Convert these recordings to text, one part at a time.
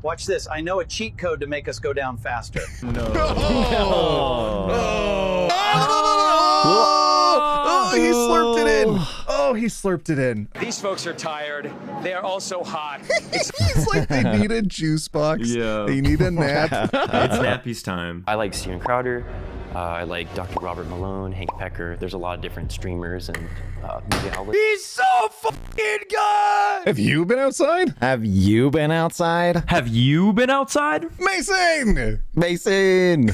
Watch this. I know a cheat code to make us go down faster. Oh, he slurped it in. Oh, he slurped it in. These folks are tired. They are also hot. It's like they need a juice box. Yeah. They need a nap. It's nappies time. I like Steven Crowder. I like Dr. Robert Malone, Hank Pecker. There's a lot of different streamers and media outlets. He's so fucking good! Have you been outside? Have you been outside? Have you been outside? Mason! Mason!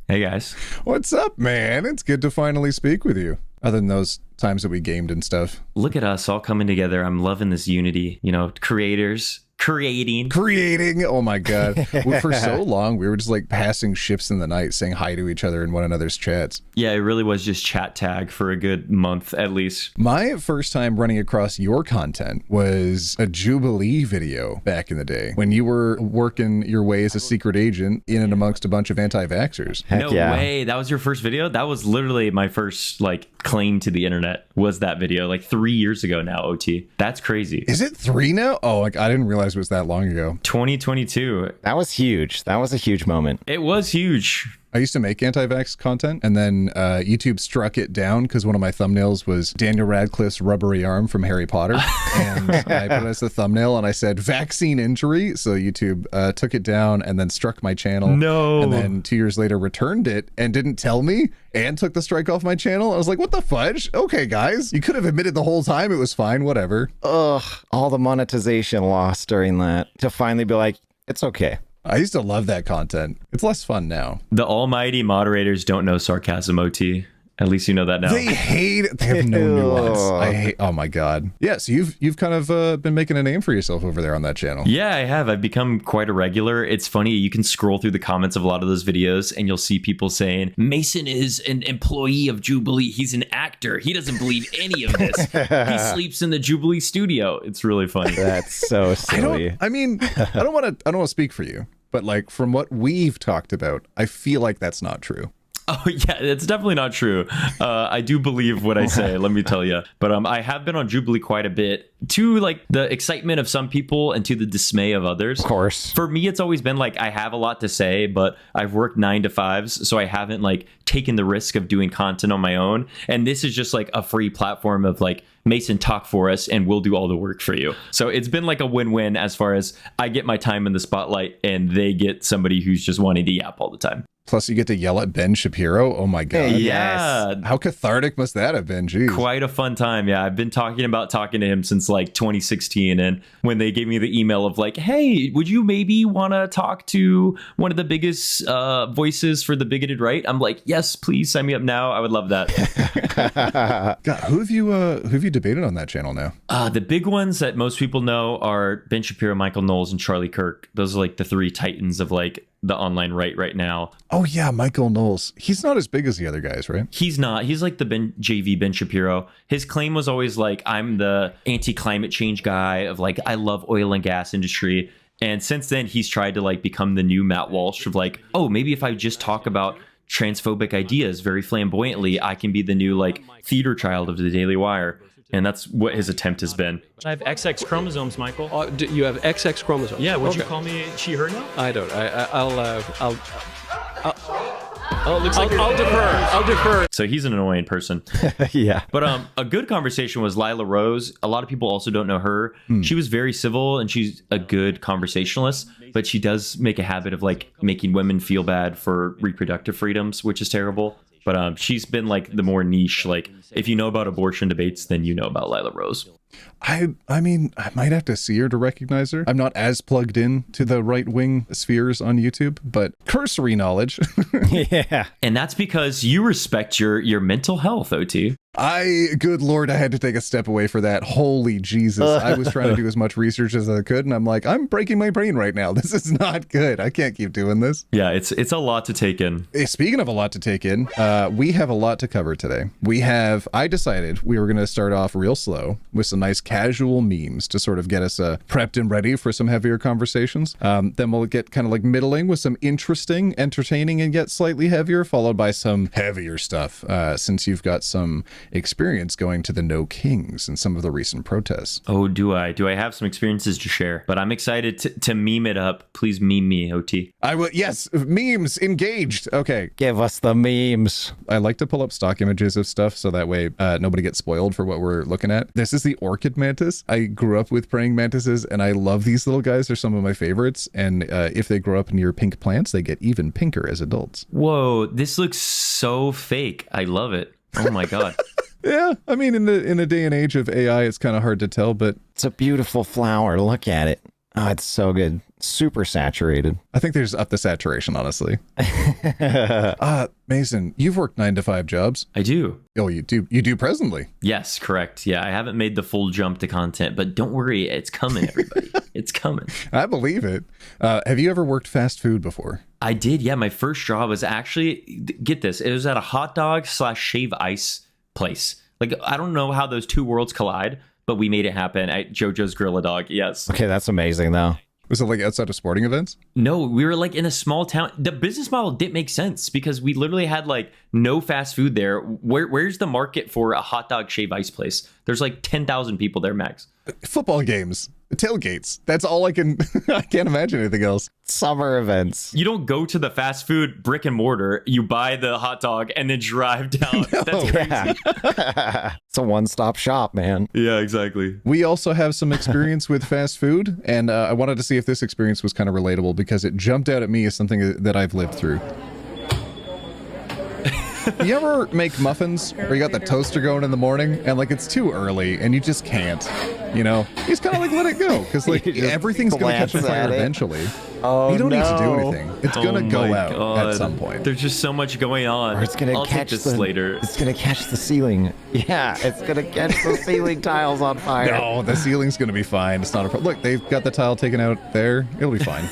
Hey guys. What's up, man? It's good to finally speak with you. Other than those times that we gamed and stuff. Look at us all coming together. I'm loving this unity. You know, creators. Creating. Oh my god. For so long we were just like passing ships in the night saying hi to each other in one another's chats. Yeah, it really was just chat tag for a good month at least. My first time running across your content was a Jubilee video back in the day when you were working your way as a secret agent in and amongst a bunch of anti-vaxxers. No way. That was your first video? That was literally my first like claim to the internet was that video like 3 years ago now, OT. That's crazy. Is it 3 now? Oh, like I didn't realize it was that long ago. 2022. That was huge. That was a huge moment. It was huge. I used to make anti-vax content, and then YouTube struck it down because one of my thumbnails was Daniel Radcliffe's rubbery arm from Harry Potter. And I put it as the thumbnail, and I said, vaccine injury. So YouTube took it down and then struck my channel. No. And then 2 years later returned it and didn't tell me and took the strike off my channel. I was like, what the fudge? Okay, guys. You could have admitted the whole time it was fine, whatever. Ugh, all the monetization lost during that to finally be like, it's okay. I used to love that content. It's less fun now. The almighty moderators don't know sarcasm, OT. At least you know that now. They hate it. They have no nuance. I hate. Oh my god. Yeah. So you've kind of been making a name for yourself over there on that channel. Yeah, I have. I've become quite a regular. It's funny. You can scroll through the comments of a lot of those videos and you'll see people saying, Mason is an employee of Jubilee. He's an actor. He doesn't believe any of this. He sleeps in the Jubilee studio. It's really funny. That's so silly. I don't want to speak for you, but like from what we've talked about, I feel like that's not true. Oh yeah, it's definitely not true. I do believe what I say, let me tell you. But I have been on Jubilee quite a bit, to like the excitement of some people and to the dismay of others. Of course. For me, it's always been like I have a lot to say, but I've worked 9 to 5s, so I haven't like taken the risk of doing content on my own. And this is just like a free platform of like, Mason, talk for us and we'll do all the work for you. So it's been like a win-win as far as I get my time in the spotlight and they get somebody who's just wanting to yap all the time. Plus you get to yell at Ben Shapiro. Oh my god. Yeah. How cathartic must that have been? Jeez. Quite a fun time. Yeah, I've been talking to him since like 2016. And when they gave me the email of like, hey, would you maybe want to talk to one of the biggest voices for the bigoted right? I'm like, yes, please sign me up now. I would love that. God, who have you debated on that channel now? The big ones that most people know are Ben Shapiro, Michael Knowles, and Charlie Kirk. Those are like the 3 titans of like the online right now. Oh yeah, Michael Knowles. He's not as big as the other guys, right? He's not. He's like the JV Ben Shapiro. His claim was always like, I'm the anti-climate change guy of like, I love oil and gas industry. And since then, he's tried to like become the new Matt Walsh of like, oh, maybe if I just talk about transphobic ideas very flamboyantly, I can be the new like theater child of the Daily Wire. And that's what his attempt has been. I have XX chromosomes, Michael. You have XX chromosomes? Yeah, would you call me she, her now? I don't. I'll defer. So he's an annoying person. Yeah. But a good conversation was Lila Rose. A lot of people also don't know her. She was very civil and she's a good conversationalist, but she does make a habit of like making women feel bad for reproductive freedoms, which is terrible. But she's been like the more niche, like if you know about abortion debates, then you know about Lila Rose. I mean, I might have to see her to recognize her. I'm not as plugged in to the right-wing spheres on YouTube, but cursory knowledge. Yeah. And that's because you respect your mental health, OT. Good Lord, I had to take a step away for that. Holy Jesus. I was trying to do as much research as I could, and I'm like, I'm breaking my brain right now. This is not good. I can't keep doing this. Yeah, it's a lot to take in. Speaking of a lot to take in, we have a lot to cover today. I decided we were going to start off real slow with some nice casual memes to sort of get us prepped and ready for some heavier conversations. Then we'll get kind of like middling with some interesting, entertaining, and yet slightly heavier, followed by some heavier stuff, since you've got some experience going to the No Kings and some of the recent protests. Oh, do I have some experiences to share? But I'm excited to meme it up. Please meme me, OT. I will. Yes, memes engaged. Okay. Give us the memes. I like to pull up stock images of stuff so that way nobody gets spoiled for what we're looking at. This is the orchid mantis. I grew up with praying mantises, and I love these little guys. They're some of my favorites. And if they grow up near pink plants, they get even pinker as adults. Whoa, this looks so fake. I love it. Oh my God. Yeah, I mean, in a day and age of AI, it's kind of hard to tell, but It's a beautiful flower. Look at it. Oh, it's so good. Super saturated. I think there's up the saturation, honestly. Mason, you've worked 9 to 5 jobs. I do. Oh, you do presently. Yes, correct. Yeah, I haven't made the full jump to content, but don't worry, it's coming, everybody. It's coming. I believe it. Have you ever worked fast food before? I did. Yeah, my first job was actually, get this, it was at a hot dog / shave ice place. Like, I don't know how those two worlds collide, but we made it happen at JoJo's Grill-A-Dog. Yes. Okay, that's amazing, though. Was it like outside of sporting events? No, we were like in a small town. The business model didn't make sense because we literally had like no fast food there. Where's the market for a hot dog shave ice place? There's like 10,000 people there, max. Football games, tailgates. That's all I can. I can't imagine anything else. Summer events. You don't go to the fast food brick and mortar. You buy the hot dog and then drive down. That's crazy. Yeah. It's a one-stop shop, man. Yeah, exactly. We also have some experience with fast food, and I wanted to see if this experience was kind of relatable because it jumped out at me as something that I've lived through. You ever make muffins where you got the toaster going in the morning and like it's too early and you just can't, you know? You just kind of like let it go because like everything's going to catch on fire eventually. Oh, you don't need to do no. anything. It's going to go out at some point. There's just so much going on. Or it's gonna I'll catch take this later. It's gonna catch the ceiling. Yeah, it's gonna catch the ceiling tiles on fire. No, the ceiling's going to be fine. It's not a problem. Look, they've got the tile taken out there. It'll be fine.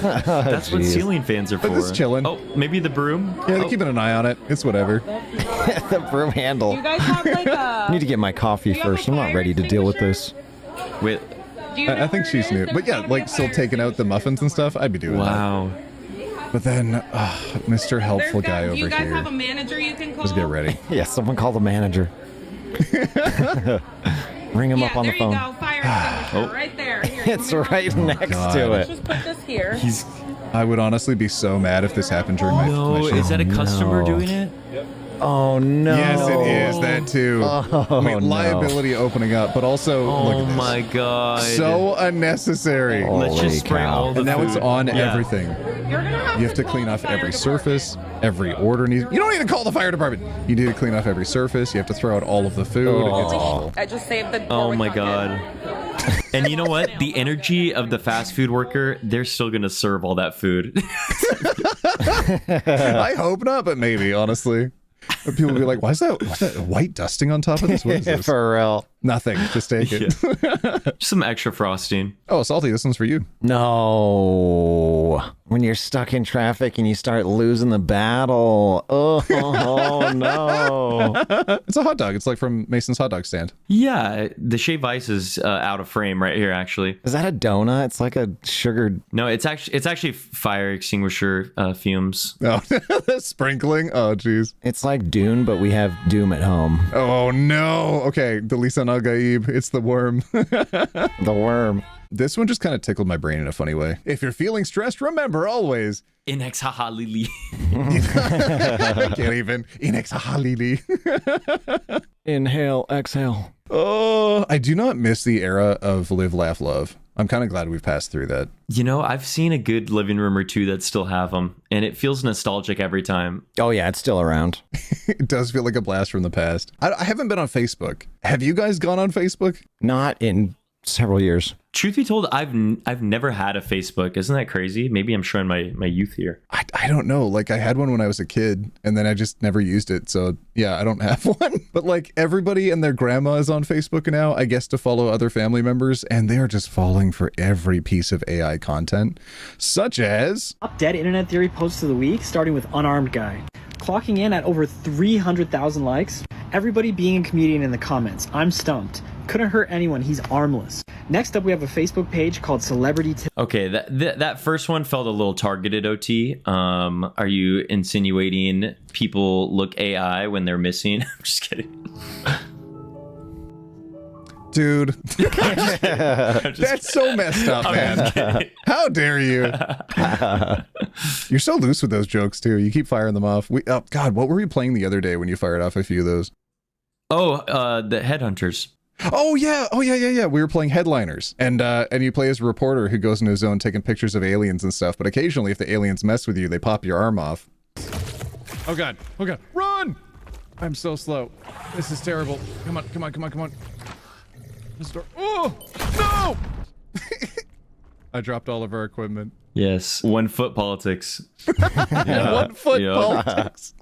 That's what ceiling fans are for. But it's chilling. Oh, maybe the broom? Yeah, they're keeping an eye on it. It's whatever. The broom handle. You guys have like a... I need to get my coffee Do you have first. a I'm not ready to deal with this. Wait. Do you know I think where she's new. there's But yeah, probably like a still fire taking out the muffins and stuff. I'd be doing Wow. that. But then, Mr. Helpful guy Do over you guys here. have a manager you can call? Just get ready. Yeah, someone call the manager. Ring him Yeah, up on the there phone. you go. Fire extinguisher right there. Here, you It's want me to right run next God. to Let's it. just put this here. I would honestly be so mad if this happened during my No, show. is that a customer no. doing it? Oh no. Yes, it is. That too. Oh, I mean, no. liability opening up, but also look Oh at this. my God. So unnecessary. Oh. Let's Holy just spray cow. all the And now food. it's on Yeah. everything. You're gonna have You have to call clean the off fire every department. surface. Every order needs. You don't need to call the fire department. You need to clean off every surface. You have to throw out all of the food. Oh. I just saved the. Oh door my we God. And you know what? The energy of the fast food worker, they're still going to serve all that food. I hope not, but maybe, honestly. People will be like, what's that white dusting on top of this? What is this? For real. Nothing. Just take it. Just some extra frosting. Oh, Salty, this one's for you. No. When you're stuck in traffic and you start losing the battle. Oh, no. It's a hot dog. It's like from Mason's hot dog stand. Yeah, the shave ice is out of frame right here, actually. Is that a donut? It's like a sugared. No, it's actually fire extinguisher fumes. Oh, sprinkling. Oh, jeez. It's like Dune, but we have Doom at home. Oh, no. Okay, the Lisan Al Gaib. It's the worm. The worm. This one just kind of tickled my brain in a funny way. If you're feeling stressed, remember always. Inex haha lili. I can't even. Inex Halili. Inhale, exhale. Oh, I do not miss the era of live, laugh, love. I'm kind of glad we've passed through that. You know, I've seen a good living room or two that still have them, and it feels nostalgic every time. Oh, yeah, it's still around. It does feel like a blast from the past. I haven't been on Facebook. Have you guys gone on Facebook? Not in several years. Truth be told, I've never had a Facebook. Isn't that crazy? Maybe I'm showing my youth here. I don't know. Like, I had one when I was a kid, and then I just never used it. So, yeah, I don't have one. But, like, everybody and their grandma is on Facebook now, I guess, to follow other family members, and they are just falling for every piece of AI content, such as... Dead internet theory posts of the week, starting with unarmed guy. clocking in at over 300,000 likes. Everybody being a comedian in the comments. I'm stumped. Couldn't hurt anyone. He's armless. Next up, we have a Facebook page called Celebrity Tip. Okay, that first one felt a little targeted, OT. Are you insinuating people look AI when they're missing? I'm just kidding. Dude, that's so messed up, man. How dare you? You're so loose with those jokes too. You keep firing them off. Oh God, what were you playing the other day when you fired off a few of those? Oh, the Headhunters. Oh yeah. We were playing Headliners, and you play as a reporter who goes into his zone taking pictures of aliens and stuff. But occasionally, if the aliens mess with you, they pop your arm off. Oh God! Run! I'm so slow. This is terrible. Come on. Oh no! I dropped all of our equipment. Yes, 1 foot politics. 1 foot politics.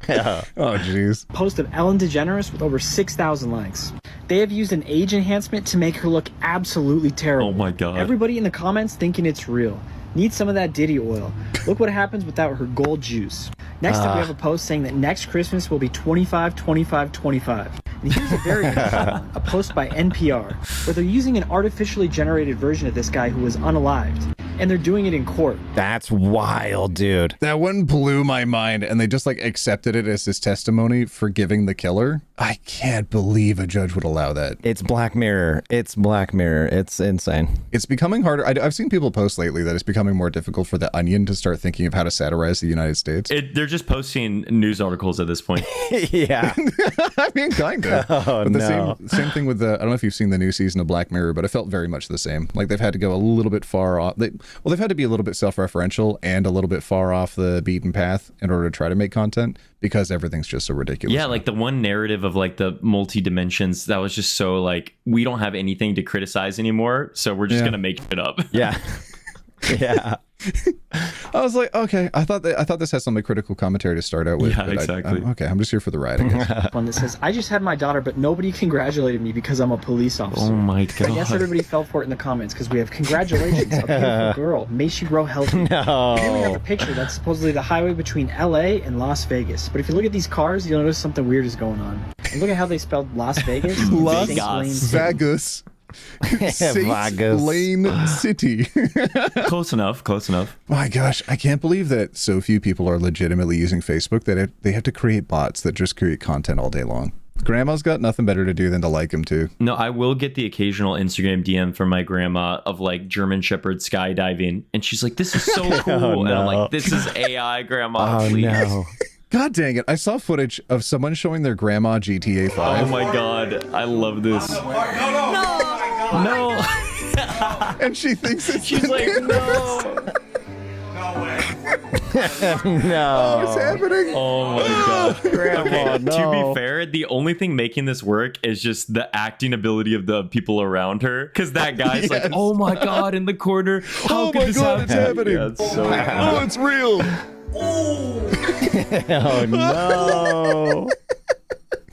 Yeah. Oh jeez. Post of Ellen DeGeneres with over 6,000 likes. They have used an age enhancement to make her look absolutely terrible. Oh my God. Everybody in the comments thinking it's real. Need some of that Diddy oil. Look what happens without her gold juice. Next up, we have a post saying that next Christmas will be 25, 25, 25. And here's a very good one, a post by NPR, where they're using an artificially generated version of this guy who was unalived. And they're doing it in court. That's wild, dude. That one blew my mind, and they just like accepted it as his testimony for giving the killer. I can't believe a judge would allow that. It's Black Mirror. It's insane. It's becoming harder. I've seen people post lately that it's becoming more difficult for The Onion to start thinking of how to satirize the United States. They're just posting news articles at this point. Yeah. I mean, kind of. Oh, but no. same thing with I don't know if you've seen the new season of Black Mirror, but it felt very much the same. Like they've had to go a little bit far off. They've had to be a little bit self-referential and a little bit far off the beaten path in order to try to make content because everything's just so ridiculous. Yeah, like the one narrative of like the multi-dimensions, that was just so like, we don't have anything to criticize anymore, so we're just going to make it up. Yeah. Yeah. I was like, okay, I thought this had some like critical commentary to start out with. Yeah, exactly. I'm just here for the ride, I guess. One that says, I just had my daughter, but nobody congratulated me because I'm a police officer. Oh my God. I guess everybody fell for it in the comments because we have congratulations, a beautiful girl. May she grow healthy. No. Here we have a picture that's supposedly the highway between LA and Las Vegas. But if you look at these cars, you'll notice something weird is going on. And look at how they spelled Las Vegas. Las Vegas. Saint Lane City. Close enough. My gosh, I can't believe that so few people are legitimately using Facebook that they have to create bots that just create content all day long. Grandma's got nothing better to do than to like him too. No, I will get the occasional Instagram DM from my grandma of like German Shepherd skydiving, and she's like, "This is so cool," Oh, no. and I'm like, "This is AI, Grandma." Oh please. no. God dang it. I saw footage of someone showing their grandma GTA 5. Oh my God, I love this. No. And she thinks it's She's like, no. No. What's happening? Oh my God. Grandma, Okay, no. to be fair, the only thing making this work is just the acting ability of the people around her. Because that guy's like, oh my God, in the corner. How Oh could my this God, happen? it's happening. Yeah, it's so Oh, it's real. Oh no.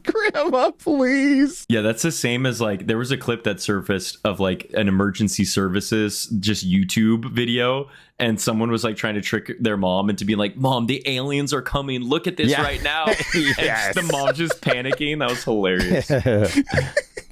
Grandma, please. Yeah, that's the same as like there was a clip that surfaced of like an emergency services just YouTube video, and someone was like trying to trick their mom into being like, "Mom, the aliens are coming. Look at this right now." Yes. And the mom just panicking. That was hilarious.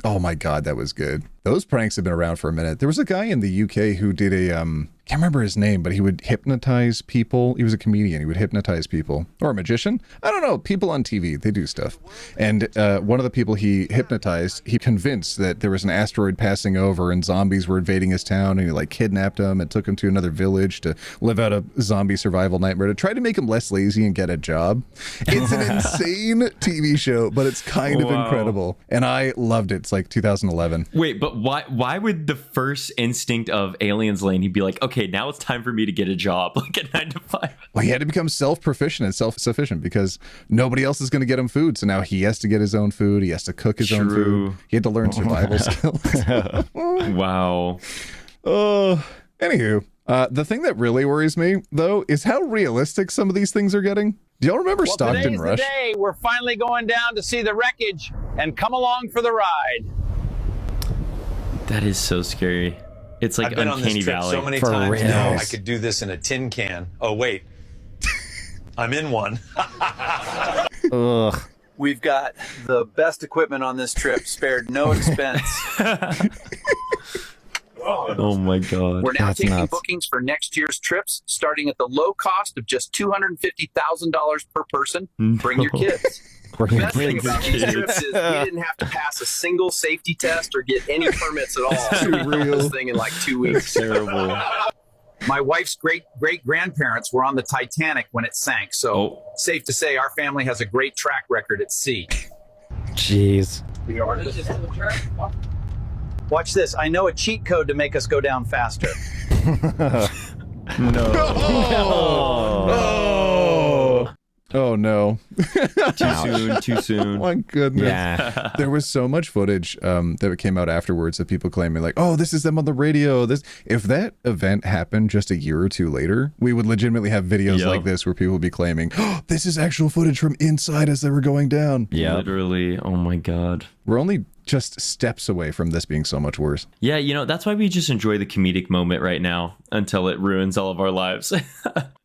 Oh my God, that was good. Those pranks have been around for a minute. There was a guy in the UK who did a can't remember his name, but he would hypnotize people. He was a comedian. He would hypnotize people. Or a magician. I don't know. People on TV, they do stuff. And one of the people he hypnotized, he convinced that there was an asteroid passing over and zombies were invading his town, and he like kidnapped him and took him to another village to live out a zombie survival nightmare to try to make him less lazy and get a job. It's an insane TV show, but it's kind of incredible. And I loved it. It's like 2011. Wait, but why would the first instinct of Aliens Lane, he'd be like, okay, now it's time for me to get a job, like at 9 to 5? Well, he had to become self-proficient and self-sufficient because nobody else is going to get him food. So now he has to get his own food. He has to cook his own food. He had to learn survival skills. Wow. Anywho, the thing that really worries me, though, is how realistic some of these things are getting. Do y'all remember Stockton today's Rush? the day we're finally going down to see the wreckage and come along for the ride. That is so scary. It's like I've been on Uncanny this trip Valley. so many For times real. now I could do this in a tin can. Oh wait, I'm in one. Ugh. We've got the best equipment on this trip, spared no expense. Oh my God. We're now That's taking nuts. bookings for next year's trips, starting at the low cost of just $250,000 per person. Bring your kids. Bring The your best thing kids. about these trips is we didn't have to pass a single safety test or get any permits at all. Too We did real. this thing in like 2 weeks. Terrible. My wife's great-great-grandparents were on the Titanic when it sank, so safe to say our family has a great track record at sea. Jeez. Watch this. I know a cheat code to make us go down faster. Oh no. Too soon. My goodness. Yeah. There was so much footage that came out afterwards of people claiming like, oh, this is them on the radio. If that event happened just a year or two later, we would legitimately have videos Yep. like this where people would be claiming, oh, this is actual footage from inside as they were going down. Yeah. Literally. Oh my God. We're only just steps away from this being so much worse. Yeah, that's why we just enjoy the comedic moment right now until it ruins all of our lives.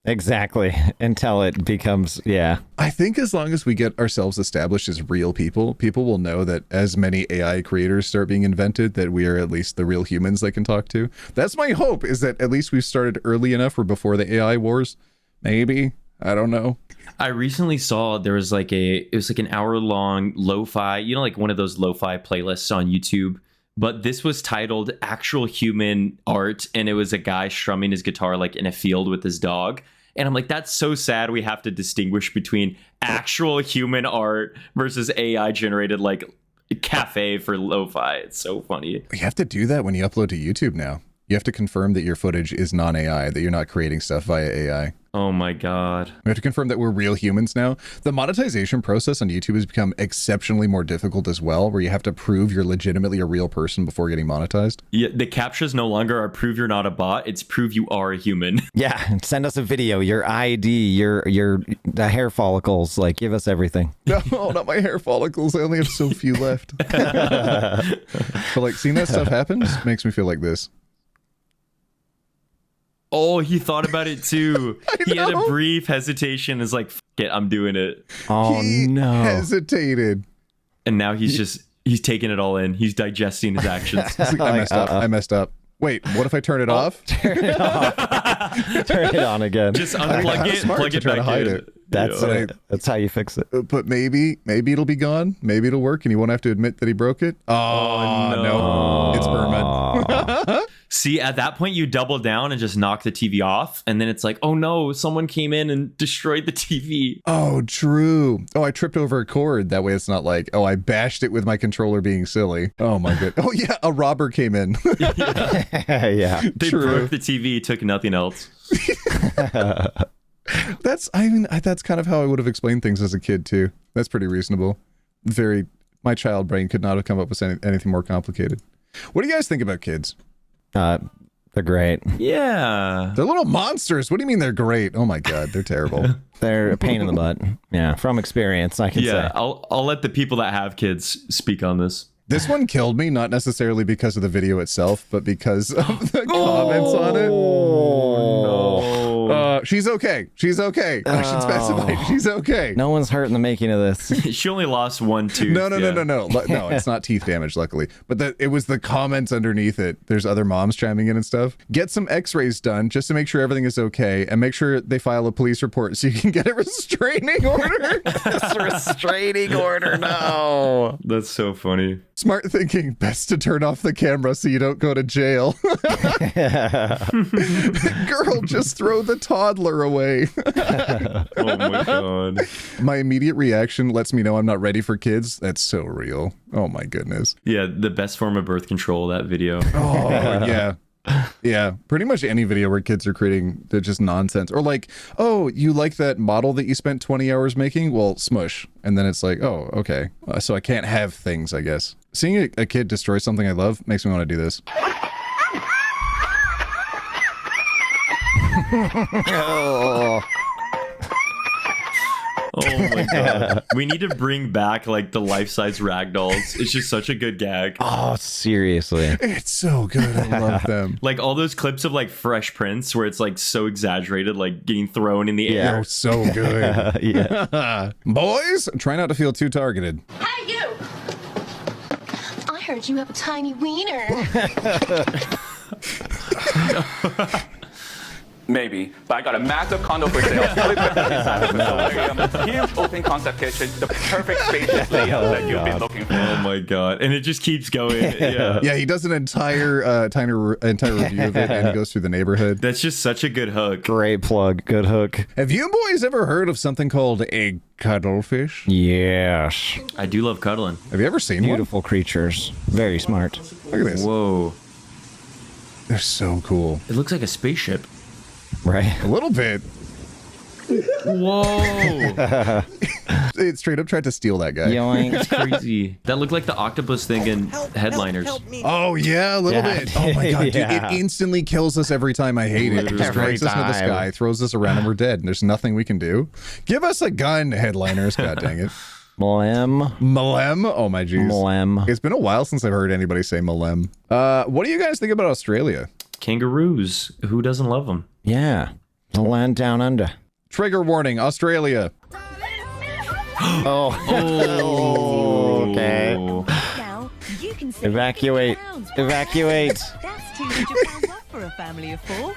Exactly. Until it becomes, yeah. I think as long as we get ourselves established as real people, people will know that as many AI creators start being invented, that we are at least the real humans they can talk to. That's my hope, is that at least we've started early enough or before the AI wars. Maybe. I don't know. I recently saw there was it was like an hour-long lo-fi, like one of those lo-fi playlists on YouTube. But this was titled Actual Human Art, and it was a guy strumming his guitar like in a field with his dog. And I'm like, that's so sad we have to distinguish between actual human art versus AI generated like cafe for lo-fi. It's so funny. You have to do that when you upload to YouTube now. You have to confirm that your footage is non-AI, that you're not creating stuff via AI. Oh my God. We have to confirm that we're real humans now. The monetization process on YouTube has become exceptionally more difficult as well, where you have to prove you're legitimately a real person before getting monetized. Yeah, the captures no longer are prove you're not a bot. It's prove you are a human. Yeah. Send us a video, your ID, the hair follicles, like give us everything. No, not my hair follicles. I only have so few left. But like seeing that stuff happen just makes me feel like this. Oh, he thought about it too. He had a brief hesitation. Is like, F it, I'm doing it. Oh, He no. hesitated. And now he's taking it all in. He's digesting his actions. He's like, I messed up. Wait, what if I turn it off? Turn it off. Turn it on again. Just unplug it, smart plug to it try back to hide in. it. That's Yeah. it. That's how you fix it. But maybe it'll be gone. Maybe it'll work and he won't have to admit that he broke it. Oh, no. It's Berman. See, at that point, you double down and just knock the TV off. And then it's like, oh no, someone came in and destroyed the TV. Oh, true. Oh, I tripped over a cord. That way it's not like, oh, I bashed it with my controller being silly. Oh my god. Oh yeah, a robber came in. Yeah. They True. broke the TV, took nothing else. That's kind of how I would have explained things as a kid too. That's pretty reasonable. My child brain could not have come up with anything more complicated. What do you guys think about kids? They're great. Yeah. They're little monsters. What do you mean they're great? Oh my god, they're terrible. They're a pain in the butt. Yeah, from experience, I can Yeah, say. I'll let the people that have kids speak on this. This one killed me, not necessarily because of the video itself, but because of the comments on it. Oh no. She's okay. She's okay. I should specify. She's okay. No one's hurt in the making of this. She only lost one tooth. No, yeah. No, it's not teeth damage, luckily. But it was the comments underneath it. There's other moms chiming in and stuff. Get some x-rays done just to make sure everything is okay, and make sure they file a police report so you can get a restraining order. Restraining order, no. That's so funny. Smart thinking. Best to turn off the camera so you don't go to jail. Girl, just throw the toddler away. Oh my god. My immediate reaction lets me know I'm not ready for kids. That's so real. Oh my goodness. Yeah, the best form of birth control, that video. Oh yeah. Yeah, pretty much any video where kids are creating, they're just nonsense. Or like, oh, you like that model that you spent 20 hours making? Well, smush. And then it's like, oh, okay. So I can't have things, I guess. Seeing a kid destroy something I love makes me want to do this. Oh my god. We need to bring back like the life-size ragdolls. It's just such a good gag. Oh, seriously. It's so good. I love them. Like all those clips of like Fresh Prince where it's like so exaggerated, like getting thrown in the Yeah. air. Oh, so good. Yeah. Boys, try not to feel too targeted. Hey, you! I heard you have a tiny wiener. Maybe, but I got a massive condo for sale. Fully equipped facility, huge open concept kitchen, the perfect spacious layout that you've been looking for. Oh my god. And it just keeps going. Yeah. Yeah, he does an entire review of it, and he goes through the neighborhood. That's just such a good hook. Great plug. Good hook. Have you boys ever heard of something called a cuttlefish? Yes. I do love cuddling. Have you ever seen Beautiful creatures. Very smart. one? Look at this. Whoa. They're so cool. It looks like a spaceship. Right. A little bit. Whoa. It straight up tried to steal that guy. Yoink. That's crazy. That looked like the octopus thing in Headliners. Oh, yeah, a little Yeah. bit. Oh, my God, dude. Yeah. It instantly kills us every time I hate it. It just Every drags us into the time. sky, throws us around, and we're dead. And there's nothing we can do. Give us a gun, Headliners. God dang it. Malem. Malem? Oh, my jeez. Malem. It's been a while since I've heard anybody say Malem. What do you guys think about Australia? Kangaroos. Who doesn't love them? Yeah. The land down under. Trigger warning, Australia. Oh. Okay. Now, you can save Evacuate. £50. Evacuate. That's £200 off for a family of 4.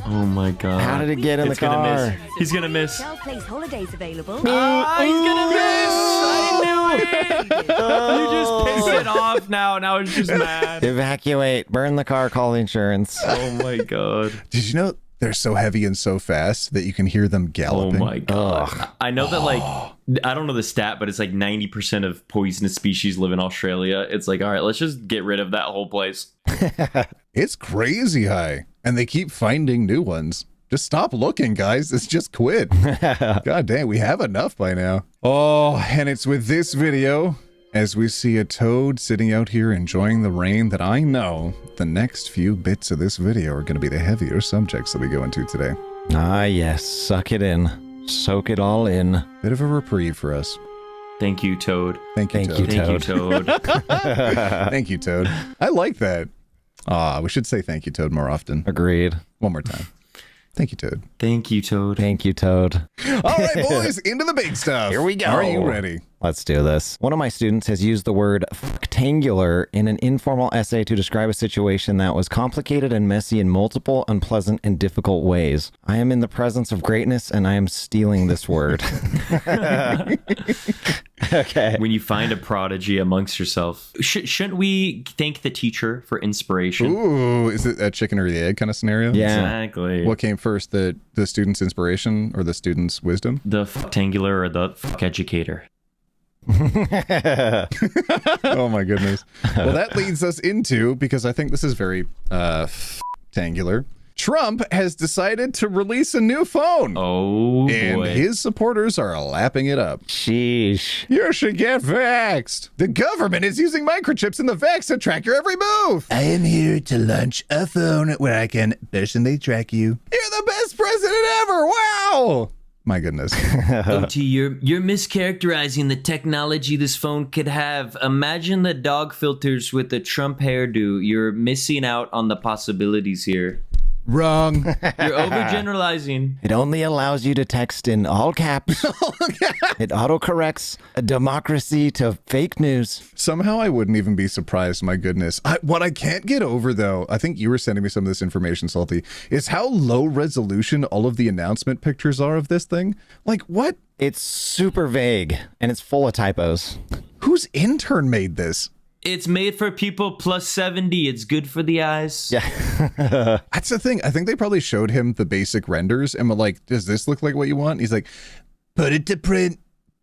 Oh my god. How did it get in It's the gonna car? miss. He's gonna miss. Shell Place holidays available. He's gonna miss. I knew it. You just pissed it off now. Now it's just mad. Evacuate. Burn the car. Call the insurance. Oh my god. Did you know they're so heavy and so fast that you can hear them Oh galloping? my god. I know that like I don't know the stat, but it's like 90% of poisonous species live in Australia. It's like, all right, let's just get rid of that whole place. It's crazy high. And they keep finding new ones. Just stop looking, guys. It's just quit. God damn, we have enough by now. Oh, and it's with this video, as we see a toad sitting out here enjoying the rain, that I know the next few bits of this video are going to be the heavier subjects that we go into today. Ah, yes. Suck it in. Soak it all in. Bit of a reprieve for us. Thank you, Toad. Thank you, Thank Toad. you, Thank you, Toad. Thank you, Toad. I like that. We should say thank you, Toad, more often. Agreed. One more time. Thank you, Toad. Thank you, Toad. Thank you, Toad. All right, boys, into the big stuff. Here we go. Are you ready? Let's do this. One of my students has used the word rectangular in an informal essay to describe a situation that was complicated and messy in multiple, unpleasant, and difficult ways. I am in the presence of greatness, and I am stealing this word. Okay. When you find a prodigy amongst yourself, shouldn't we thank the teacher for inspiration? Ooh, is it a chicken or the egg kind of scenario? Yeah. Exactly. What came first, the student's inspiration or the student's wisdom? The rectangular or the educator? Oh my goodness. Well, that leads us into, because I think this is very rectangular. Trump has decided to release a new phone. Oh and boy. his supporters are lapping it up. Sheesh. You should get vaxxed. The government is using microchips in the vax to track your every move. I am here to launch a phone where I can personally track you. You're the best president ever. Wow. My goodness. OT, you're mischaracterizing the technology this phone could have. Imagine the dog filters with the Trump hairdo. You're missing out on the possibilities here. Wrong. You're overgeneralizing. It only allows you to text in all caps. It autocorrects a democracy to fake news. Somehow I wouldn't even be surprised. My goodness. What I can't get over, though, I think you were sending me some of this information, Salty, is how low resolution all of the announcement pictures are of this thing. Like, what? It's super vague, and it's full of typos. Whose intern made this? It's made for people plus 70. It's good for the eyes. Yeah. That's the thing. I think they probably showed him the basic renders and were like, does this look like what you want? He's like, put it to print,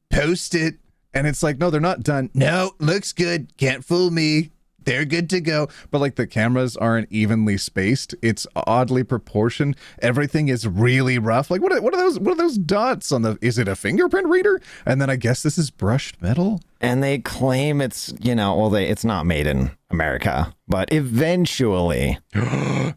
post it. And it's like, no, they're not done. No, looks good. Can't fool me. They're good to go. But like the cameras aren't evenly spaced. It's oddly proportioned. Everything is really rough. Like what are those dots on the, is it a fingerprint reader? And then I guess this is brushed metal. And they claim it's, it's not made in America, but eventually.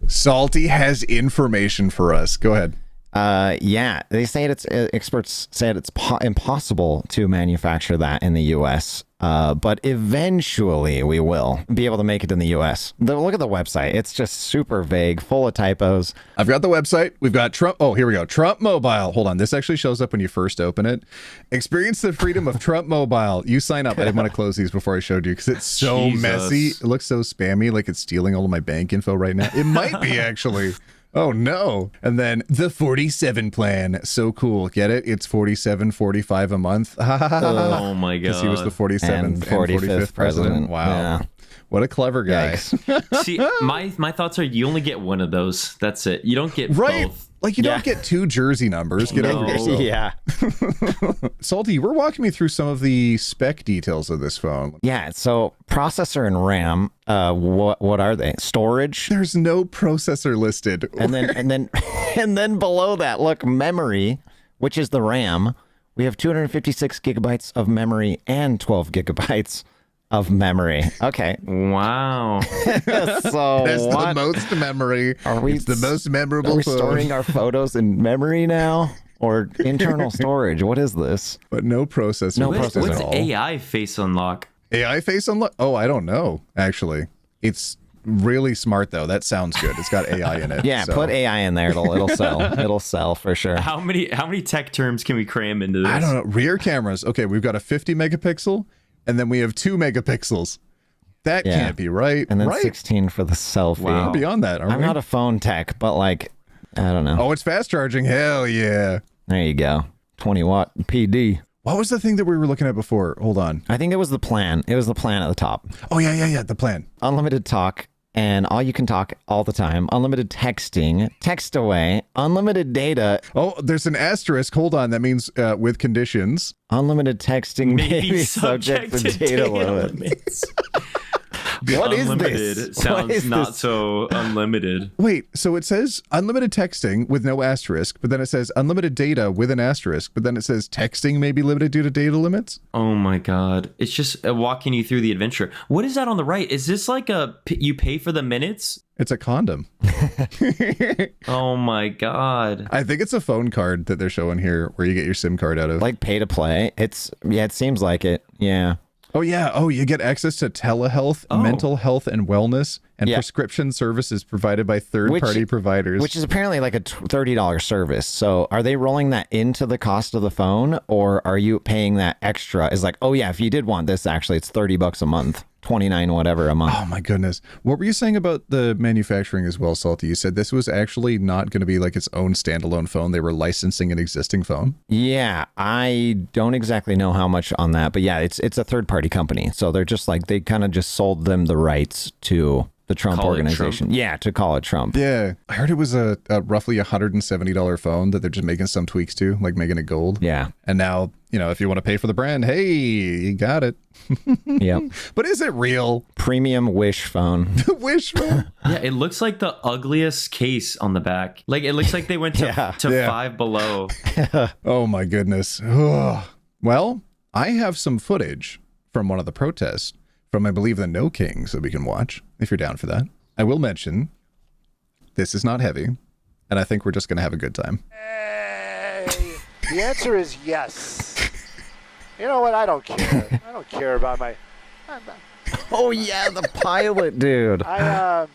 Salty has information for us. Go ahead. Yeah, they say experts say it's impossible to manufacture that in the U.S., but eventually we will be able to make it in the U.S. Look at the website. It's just super vague, full of typos. I've got the website. We've got Trump. Oh, here we go. Trump Mobile. Hold on. This actually shows up when you first open it. Experience the freedom of Trump Mobile. You sign up. I didn't want to close these before I showed you because it's so messy. It looks so spammy, like it's stealing all of my bank info right now. It might be actually. Oh no. And then the 47 plan. So cool. Get it? It's $47.45 a month. Oh my god. Because he was the 47th and 45th president. Wow. Yeah. What a clever guy. See, my thoughts are you only get one of those. That's it. You don't get both. Like you don't get two jersey numbers. Get over yourself. Yeah. Salty, you were walking me through some of the spec details of this phone. Yeah. So processor and RAM. What are they? Storage. There's no processor listed. And then below that, look, memory, which is the RAM. We have 256 gigabytes of memory and 12 gigabytes of memory. Okay. Wow. So that's what? the most memory. It's the most memorable. Are we phone. storing our photos in memory now, or internal storage? What is this? But no processor. No processor What's at all. AI face unlock? AI face unlock? Oh, I don't know. Actually, it's really smart though. That sounds good. It's got AI in it. Yeah, so. put AI in there. It'll sell. It'll sell for sure. How many tech terms can we cram into this? I don't know. Rear cameras. Okay, we've got a 50 megapixel. And then we have 2 megapixels. That can't be right. And then right? 16 for the selfie. Wow. Beyond that, aren't I'm we? not a phone tech, but like, I don't know. Oh, it's fast charging. Hell yeah. There you go. 20 watt PD. What was the thing that we were looking at before? Hold on. I think it was the plan. It was the plan at the top. Oh, yeah. The plan. Unlimited talk and all you can talk all the time. Unlimited texting, text away, unlimited data. Oh, there's an asterisk. Hold on. That means with conditions. Unlimited texting may be subject to data limits. What is unlimited this? Sounds What is not this? so unlimited. Wait, so it says unlimited texting with no asterisk, but then it says unlimited data with an asterisk, but then it says texting may be limited due to data limits? Oh my god. It's just walking you through the adventure. What is that on the right? Is this like you pay for the minutes? It's a condom. Oh my god. I think it's a phone card that they're showing here where you get your SIM card out of. Like pay to play. It seems like it. Yeah. Oh, yeah. Oh, you get access to telehealth, mental health and wellness, and prescription services provided by third-party providers. Which is apparently like a $30 service. So are they rolling that into the cost of the phone, or are you paying that extra? It's like, oh, yeah, if you did want this, actually, it's $30 a month. 29 whatever a month. Oh my goodness. What were you saying about the manufacturing as well, Salty? You said this was actually not going to be like its own standalone phone. They were licensing an existing phone. Yeah, I don't exactly know how much on that, but yeah, it's a third party company. So they're just like, they kind of just sold them the rights to the Trump organization. Yeah, to call it Trump. Yeah. I heard it was a roughly $170 phone that they're just making some tweaks to, like making it gold. Yeah. And now, if you want to pay for the brand, hey, you got it. Yep. But is it real? Premium Wish phone. The Wish phone? Yeah, it looks like the ugliest case on the back. Like, it looks like they went to Five Below. Oh my goodness. Ugh. Well, I have some footage from one of the protests from, I believe, the No Kings that we can watch, if you're down for that. I will mention, this is not heavy, and I think we're just going to have a good time. Hey, the answer is yes. You know what? I don't care. I don't care about my... Oh, yeah, the pilot, dude. I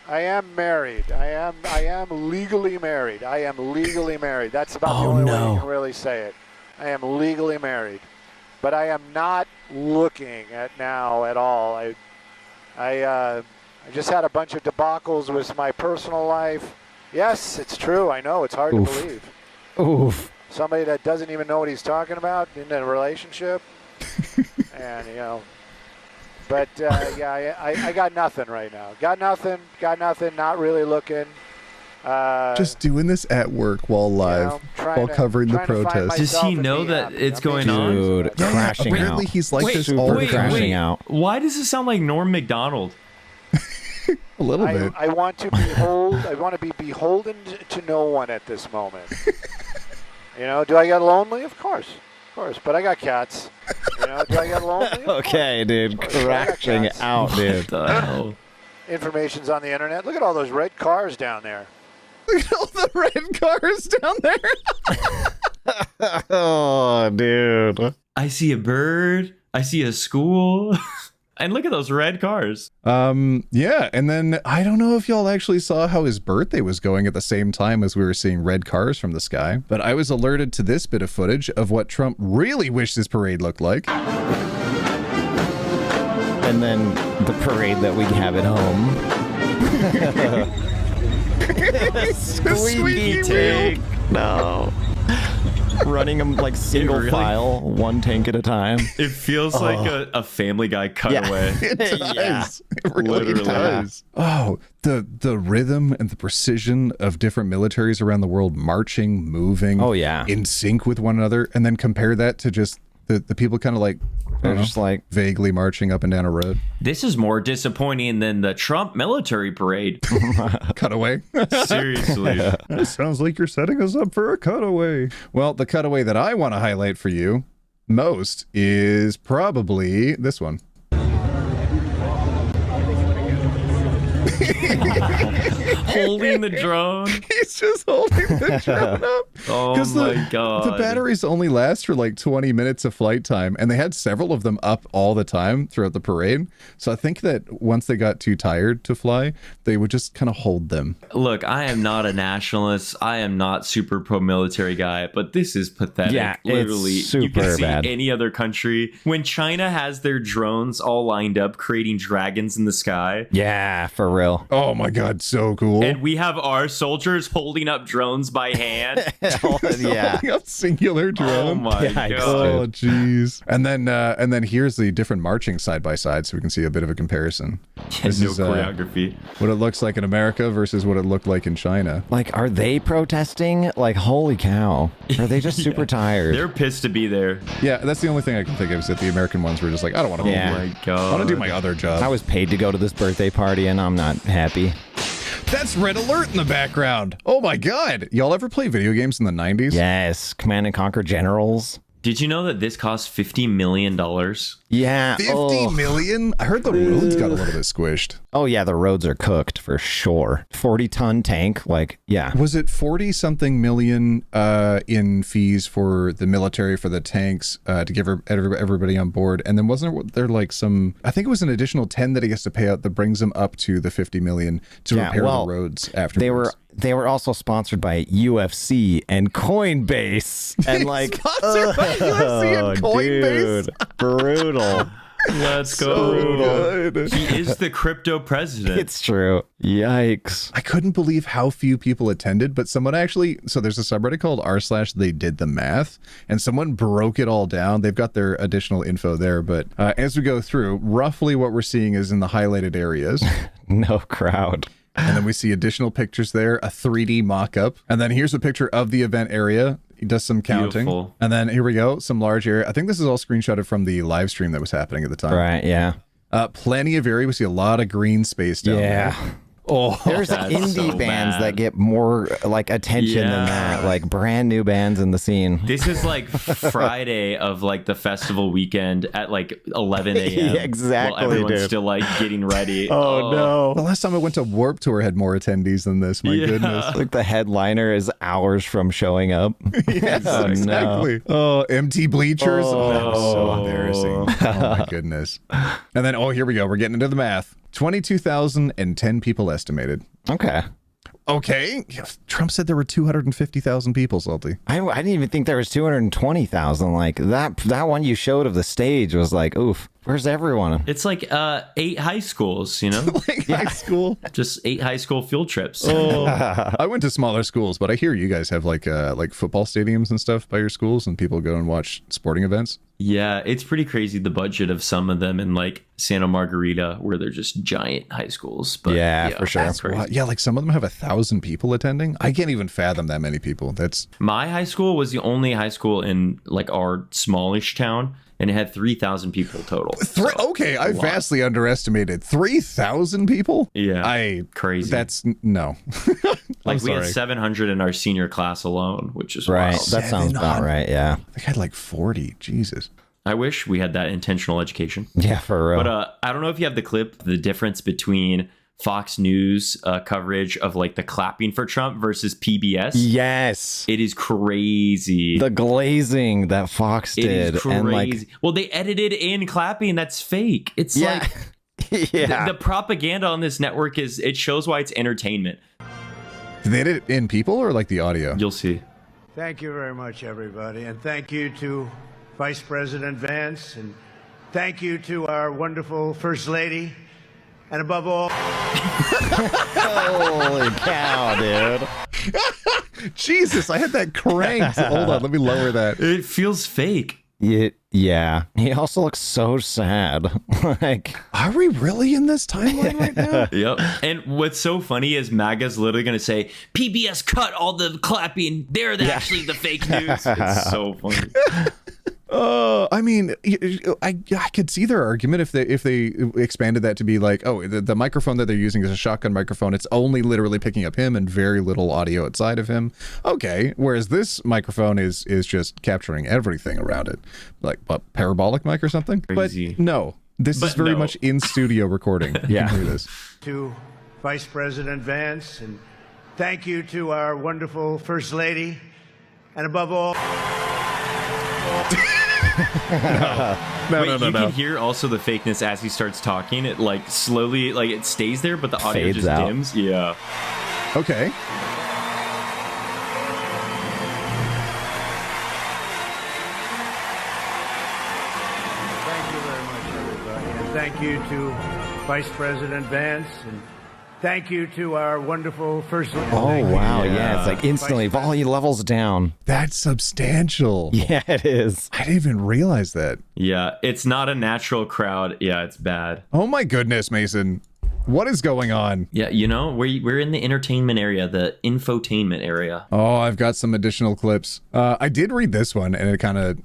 am married. I am legally married. I am legally married. That's about the only way you can really say it. I am legally married. But I am not looking at now at all. I just had a bunch of debacles with my personal life. Yes, it's true. I know. It's hard to believe. Oof. Somebody that doesn't even know what he's talking about in a relationship. And, but, yeah, I got nothing right now. Got nothing, not really looking. Just doing this at work while live, while covering the protest. Does he know that it's going on? Dude, crashing apparently out. he's like this all the time. Crashing out. Why does it sound like Norm Macdonald? A little bit. I want to be beholden to no one at this moment. Do I get lonely? Of course. But I got cats. Do I get lonely? Okay, dude. Crashing out, dude. What the hell? Information's on the internet. Look at all those red cars down there. Look at all the red cars down there. Oh, dude. I see a bird. I see a school. And look at those red cars. Yeah, and then I don't know if y'all actually saw how his birthday was going at the same time as we were seeing red cars from the sky, but I was alerted to this bit of footage of what Trump really wished his parade looked like. And then the parade that we have at home. Squeaky tank. No. Running them like single really- file, one tank at a time. It feels like a Family Guy cutaway. It does. Yeah. It really Literally. does. Oh, the rhythm and the precision of different militaries around the world marching, moving. Oh, yeah. In sync with one another, and then compare that to just the people kind of like They're just like vaguely marching up and down a road. This is more disappointing than the Trump military parade. Cutaway. Seriously. That sounds like you're setting us up for a cutaway. Well, the cutaway that I want to highlight for you most is probably this one. Holding the drone. He's just holding the drone up. Oh 'Cause my the god. batteries only last for like 20 minutes of flight time, and they had several of them up all the time throughout the parade. So I think that once they got too tired to fly, they would just kind of hold them. Look, I am not a nationalist. I am not super pro-military guy, but this is pathetic. Yeah, it's Literally, you super can see bad. any other country when China has their drones all lined up, creating dragons in the sky. Yeah, for real. Oh my god, so cool. And we have our soldiers holding up drones by hand. Yeah. Holding up singular drone. Oh my Yikes, god. Oh jeez. And then here's the different marching side by side, so we can see a bit of a comparison. This No is choreography. what it looks like in America versus what it looked like in China. Like, are they protesting? Like, holy cow. Are they just super tired? They're pissed to be there. Yeah, that's the only thing I can think of is that the American ones were just like, I don't want to. Yeah. Oh my I god. want to do my other job. I was paid to go to this birthday party and I'm not happy. That's Red Alert in the background. Oh my god. Y'all ever play video games in the 90s? Yes, Command and Conquer Generals. Did you know that this cost $50 million? Yeah. 50 million? I heard the roads got a little bit squished. Oh, yeah, the roads are cooked for sure. 40-ton tank, like, yeah. Was it 40 something million in fees for the military for the tanks to give everybody on board? And then wasn't there like some, I think it was an additional 10 that he has to pay out that brings him up to the 50 million to repair the roads afterwards. They were also sponsored by UFC and Coinbase. And like, Sponsored by UFC and Coinbase? Dude, brutal. Let's So go. good. He is the crypto president. It's true. Yikes. I couldn't believe how few people attended, but someone actually, so there's a subreddit called r/they did the math, and someone broke it all down. They've got their additional info there, but as we go through, roughly what we're seeing is in the highlighted areas. No crowd. And then we see additional pictures there, a 3D mock-up. And then here's a picture of the event area. He does some counting. Beautiful. And then here we go, some large area. I think this is all screenshotted from the live stream that was happening at the time. Right, yeah. Plenty of area. We see a lot of green space down there. Oh, There's that's indie so bands bad. that get more like attention than that, like brand new bands in the scene. This is like Friday of like the festival weekend at like 11 a.m. Yeah, exactly, While everyone's dude. still like getting ready. no. the last time I went to Warped Tour had more attendees than this. My Yeah. goodness. Like the headliner is hours from showing up. Yes, Oh, no. exactly. Oh, empty bleachers. Oh, that was so embarrassing. Oh my goodness. And then, oh, here we go. We're getting into the math. 22,010 people estimated. Okay. Okay. Trump said there were 250,000 people, Salty. I didn't even think there was 220,000. Like that one you showed of the stage was like, oof, where's everyone? It's like 8 high schools, you know? Like high school. Just 8 high school field trips. Oh, I went to smaller schools, but I hear you guys have like football stadiums and stuff by your schools, and people go and watch sporting events. Yeah, it's pretty crazy the budget of some of them in like Santa Margarita, where they're just giant high schools. But Yeah, for sure. that's crazy. Wow. Yeah, like some of them have 1,000 people attending. I can't even fathom that many people. That's My high school was the only high school in like our smallish town, and it had 3,000 people total. okay. I vastly underestimated 3,000 people. Yeah, crazy. That's no. Like we had 700 in our senior class alone, which is Right. wild. That sounds about right. Yeah. I had like 40. Jesus. I wish we had that intentional education. Yeah, for real. But I don't know if you have the clip, the difference between Fox News coverage of like the clapping for Trump versus PBS. Yes. It is crazy. The glazing that Fox did. It is crazy. And like, well, they edited in clapping. That's fake. It's like the propaganda on this network it shows why it's entertainment. Did they edit in people or like the audio? You'll see. Thank you very much, everybody. And thank you to Vice President Vance. And thank you to our wonderful First Lady. And above all... Holy cow, dude. Jesus, I had that cranked. Hold on, let me lower that. It feels fake. Yeah. He also looks so sad. Like, are we really in this timeline right now? Yep. And what's so funny is MAGA's literally going to say, PBS cut all the clapping. They're actually the fake news. It's so funny. I mean, I could see their argument if they expanded that to be like, oh, the microphone that they're using is a shotgun microphone. It's only literally picking up him and very little audio outside of him. Okay, whereas this microphone is just capturing everything around it, like what, parabolic mic or something. Crazy. But no, this is very much in studio recording. You can hear this. To Vice President Vance, and thank you to our wonderful First Lady, and above all. No, you can hear also the fakeness as he starts talking. It like slowly, like it stays there, but the audio fades just out. dims. Yeah. Okay. Thank you very much, everybody. And thank you to Vice President Vance, and thank you to our wonderful First Lady. oh, wow. Yeah, it's like instantly volume levels down. That's substantial. Yeah, it is. I didn't even realize that. Yeah. It's not a natural crowd. Yeah, it's bad. Oh my goodness, Mason. What is going on? Yeah, you know, we're in the entertainment area, the infotainment area. Oh, I've got some additional clips. I did read this one, and it kind of,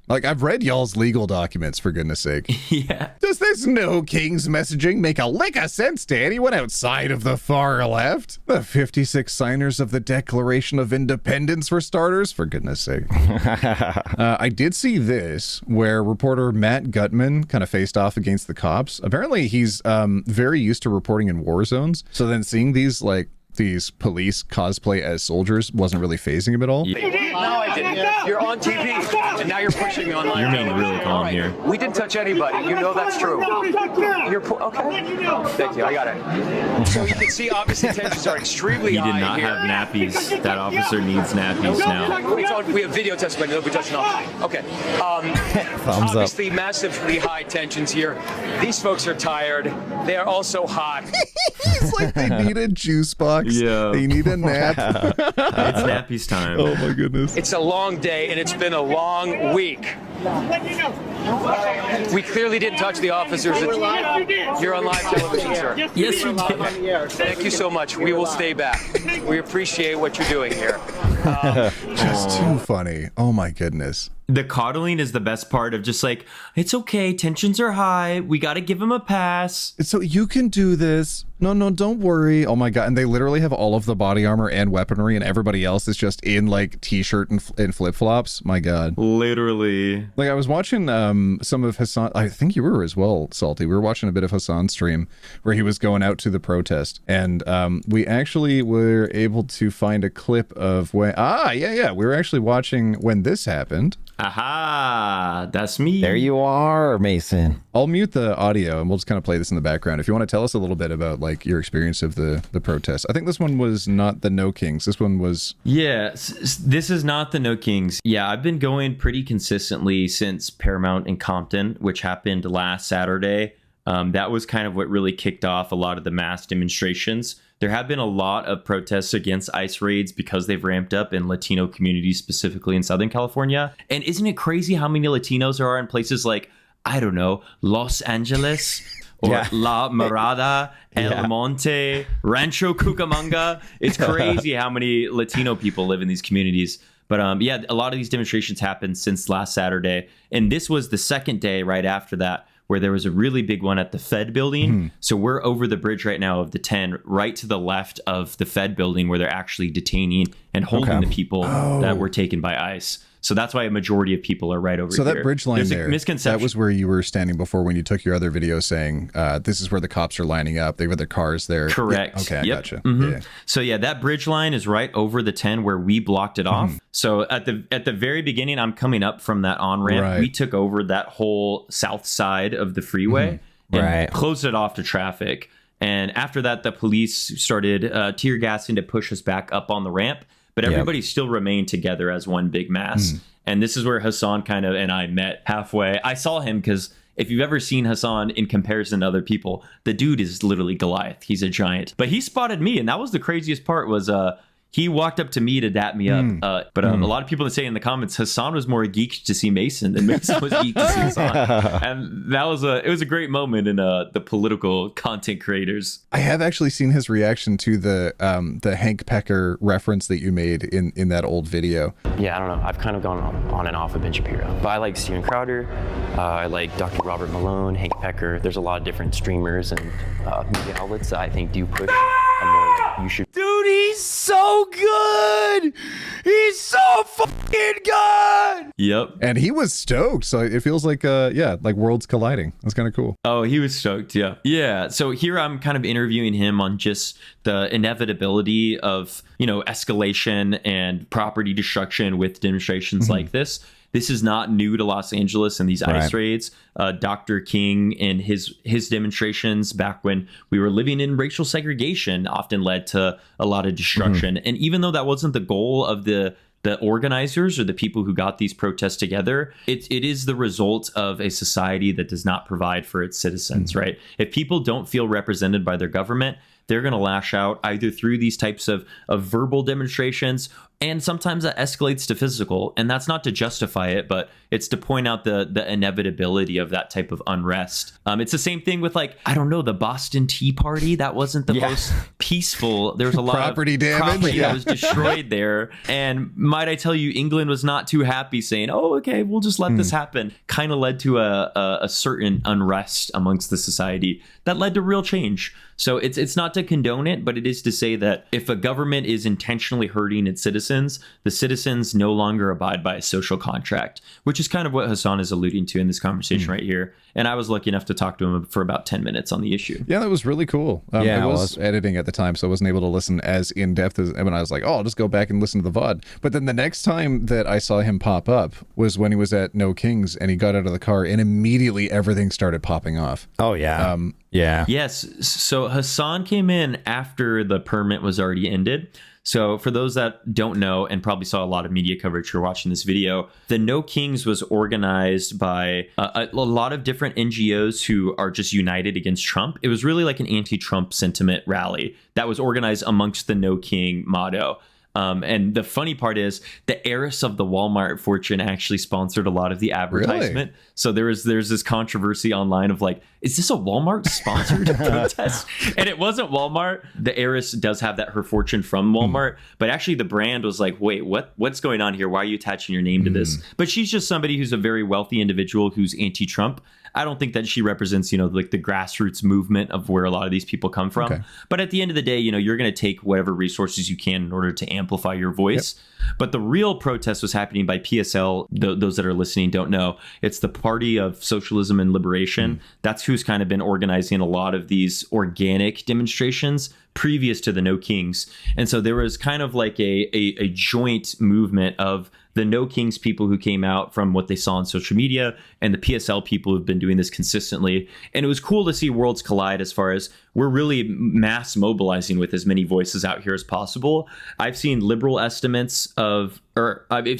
like, I've read y'all's legal documents, for goodness sake. Yeah. Does this No Kings messaging make a lick of sense to anyone outside of the far left? The 56 signers of the Declaration of Independence, for starters, for goodness sake. I did see this, where reporter Matt Gutman kind of faced off against the cops. Apparently, he's very used to reporting in war zones. So then seeing these, like, these police cosplay as soldiers wasn't really phasing him at all. No, I didn't. You're on TV, and now you're pushing me online. You're being really calm here. We didn't touch anybody. You know that's true. You're okay. Thank you. I got it. So you can see, obviously, tensions are extremely high. He did not here. have nappies. That officer needs nappies now. We have video testimony. Nobody touched an officer. Okay. Thumbs Obviously, massively high tensions here. These folks are tired. They are also hot. It's like they need a juice box. Yeah. They need a nap. It's nappies time. Oh my goodness. It's a long day, and it's been a long week. We clearly didn't touch the officers. You're on live television, sir. Yes, you did. Thank you so much. We will stay back. We appreciate what you're doing here. Just too funny. Oh my goodness. The coddling is the best part of just like, it's okay, tensions are high, we got to give him a pass. So you can do this. No, don't worry. Oh my God. And they literally have all of the body armor and weaponry, and everybody else is just in like t-shirt and flip-flops. My God. Literally. Like I was watching some of Hassan, I think you were as well, Salty. We were watching a bit of Hassan's stream where he was going out to the protest, and we actually were able to find a clip of when, we were actually watching when this happened. Aha, that's me. There you are, Mason. I'll mute the audio and we'll just kind of play this in the background. If you want to tell us a little bit about like your experience of the protest. I think this one was not the No Kings. This one was... Yeah, this is not the No Kings. Yeah, I've been going pretty consistently since Paramount in Compton, which happened last Saturday. That was kind of what really kicked off a lot of the mass demonstrations. There have been a lot of protests against ICE raids because they've ramped up in Latino communities, specifically in Southern California. And isn't it crazy how many Latinos there are in places like, I don't know, Los Angeles or La Mirada, El Monte, Rancho Cucamonga? It's crazy how many Latino people live in these communities. But a lot of these demonstrations happened since last Saturday. And this was the second day right after that, where there was a really big one at the Fed building. Mm-hmm. So we're over the bridge right now of the 10, right to the left of the Fed building where they're actually detaining and holding the people that were taken by ICE. So that's why a majority of people are right over So here. that bridge line There's there, a misconception. that was where you were standing before when you took your other video saying, this is where the cops are lining up. They've got their cars there. Correct. Yeah, okay, I Yep. gotcha. Mhm. Yeah. So yeah, that bridge line is right over the 10 where we blocked it off. So at the very beginning, I'm coming up from that on ramp. Right. We took over that whole south side of the freeway and Right. closed it off to traffic. And after that, the police started tear gassing to push us back up on the ramp. But everybody still remained together as one big mass. And this is where Hassan and I met halfway. I saw him because if you've ever seen Hassan in comparison to other people, the dude is literally Goliath. He's a giant. But he spotted me, and that was the craziest part was he walked up to me to dap me up. But a lot of people say in the comments, Hassan was more geeked to see Mason than Mason was geeked to see Hassan. And it was a great moment in the political content creators. I have actually seen his reaction to the Hank Pecker reference that you made in that old video. Yeah, I don't know. I've kind of gone on and off with Ben Shapiro. But I like Steven Crowder. I like Dr. Robert Malone, Hank Pecker. There's a lot of different streamers and media outlets that I think do push a more you should. Dude, he's so good. He's so fucking good. Yep. And he was stoked. So it feels like, like worlds colliding. That's kind of cool. Oh, he was stoked. Yeah. Yeah. So here I'm kind of interviewing him on just the inevitability of, escalation and property destruction with demonstrations like this. This is not new to Los Angeles and these ICE raids. Dr. King and his demonstrations back when we were living in racial segregation often led to a lot of destruction. And even though that wasn't the goal of the organizers or the people who got these protests together, it is the result of a society that does not provide for its citizens, right? If people don't feel represented by their government, they're going to lash out either through these types of verbal demonstrations, and sometimes that escalates to physical. And that's not to justify it, but it's to point out the inevitability of that type of unrest. It's the same thing with the Boston Tea Party. That wasn't the most peaceful. There was a lot property of damage property that was destroyed there. And might I tell you, England was not too happy saying, oh, okay, we'll just let this happen. Kind of led to a certain unrest amongst the society that led to real change. So it's not to condone it, but it is to say that if a government is intentionally hurting its citizens, the citizens no longer abide by a social contract, which is kind of what Hassan is alluding to in this conversation right here. And I was lucky enough to talk to him for about 10 minutes on the issue. Yeah, that was really cool. I was editing at the time, so I wasn't able to listen as in-depth as when I was like, oh, I'll just go back and listen to the VOD. But then the next time that I saw him pop up was when he was at No Kings and he got out of the car and immediately everything started popping off. Oh, yeah. Yes. So Hassan came in after the permit was already ended. So for those that don't know and probably saw a lot of media coverage for watching this video, the No Kings was organized by a lot of different NGOs who are just united against Trump. It was really like an anti-Trump sentiment rally that was organized amongst the No King motto. And the funny part is the heiress of the Walmart fortune actually sponsored a lot of the advertisement. Really? So there's this controversy online of is this a Walmart sponsored protest? And it wasn't Walmart. The heiress does have her fortune from Walmart, but actually the brand was like, wait, what's going on here? Why are you attaching your name to this? But she's just somebody who's a very wealthy individual who's anti-Trump. I don't think that she represents, the grassroots movement of where a lot of these people come from. Okay. But at the end of the day, you're going to take whatever resources you can in order to amplify your voice. Yep. But the real protest was happening by PSL. Those that are listening don't know. It's the Party of Socialism and Liberation. That's who's kind of been organizing a lot of these organic demonstrations previous to the No Kings. And so there was kind of like a joint movement of the No Kings people who came out from what they saw on social media and the PSL people who've been doing this consistently. And it was cool to see worlds collide as far as we're really mass mobilizing with as many voices out here as possible. I've seen liberal estimates I've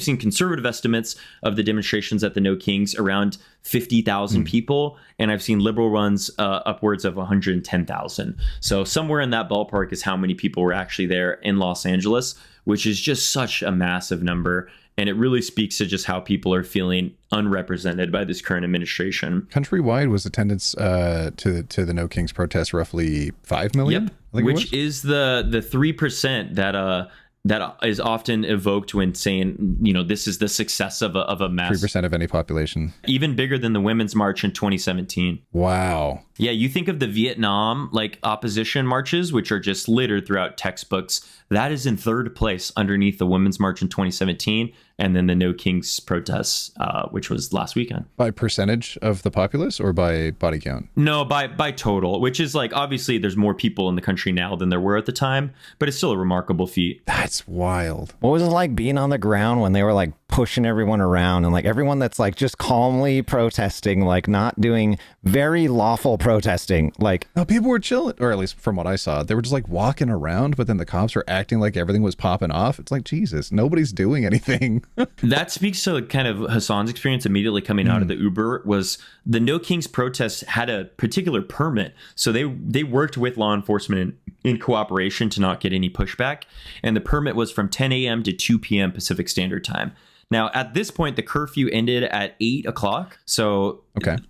seen conservative estimates of the demonstrations at the No Kings around 50,000 people. And I've seen liberal ones upwards of 110,000. So somewhere in that ballpark is how many people were actually there in Los Angeles, which is just such a massive number. And it really speaks to just how people are feeling unrepresented by this current administration. Countrywide was attendance to the No Kings protest roughly 5 million? Yep, which is the 3% that that is often evoked when saying, this is the success of a mass. 3% of any population. Even bigger than the Women's March in 2017. Wow. Yeah, you think of the Vietnam opposition marches, which are just littered throughout textbooks. That is in third place underneath the Women's March in 2017, and then the No Kings protests, which was last weekend. By percentage of the populace or by body count? No, by total, which is obviously there's more people in the country now than there were at the time, but it's still a remarkable feat. That's wild. What was it like being on the ground when they were pushing everyone around and everyone that's just calmly protesting, not doing very lawful protesting? No, people were chilling, or at least from what I saw, they were just walking around, but then the cops were acting like everything was popping off. It's Jesus, nobody's doing anything. That speaks to kind of Hassan's experience immediately coming out of the Uber. Was the No Kings protests had a particular permit, so they worked with law enforcement in cooperation to not get any pushback, and the permit was from 10 a.m. to 2 p.m. Pacific Standard Time. Now, at this point, the curfew ended at 8 o'clock. So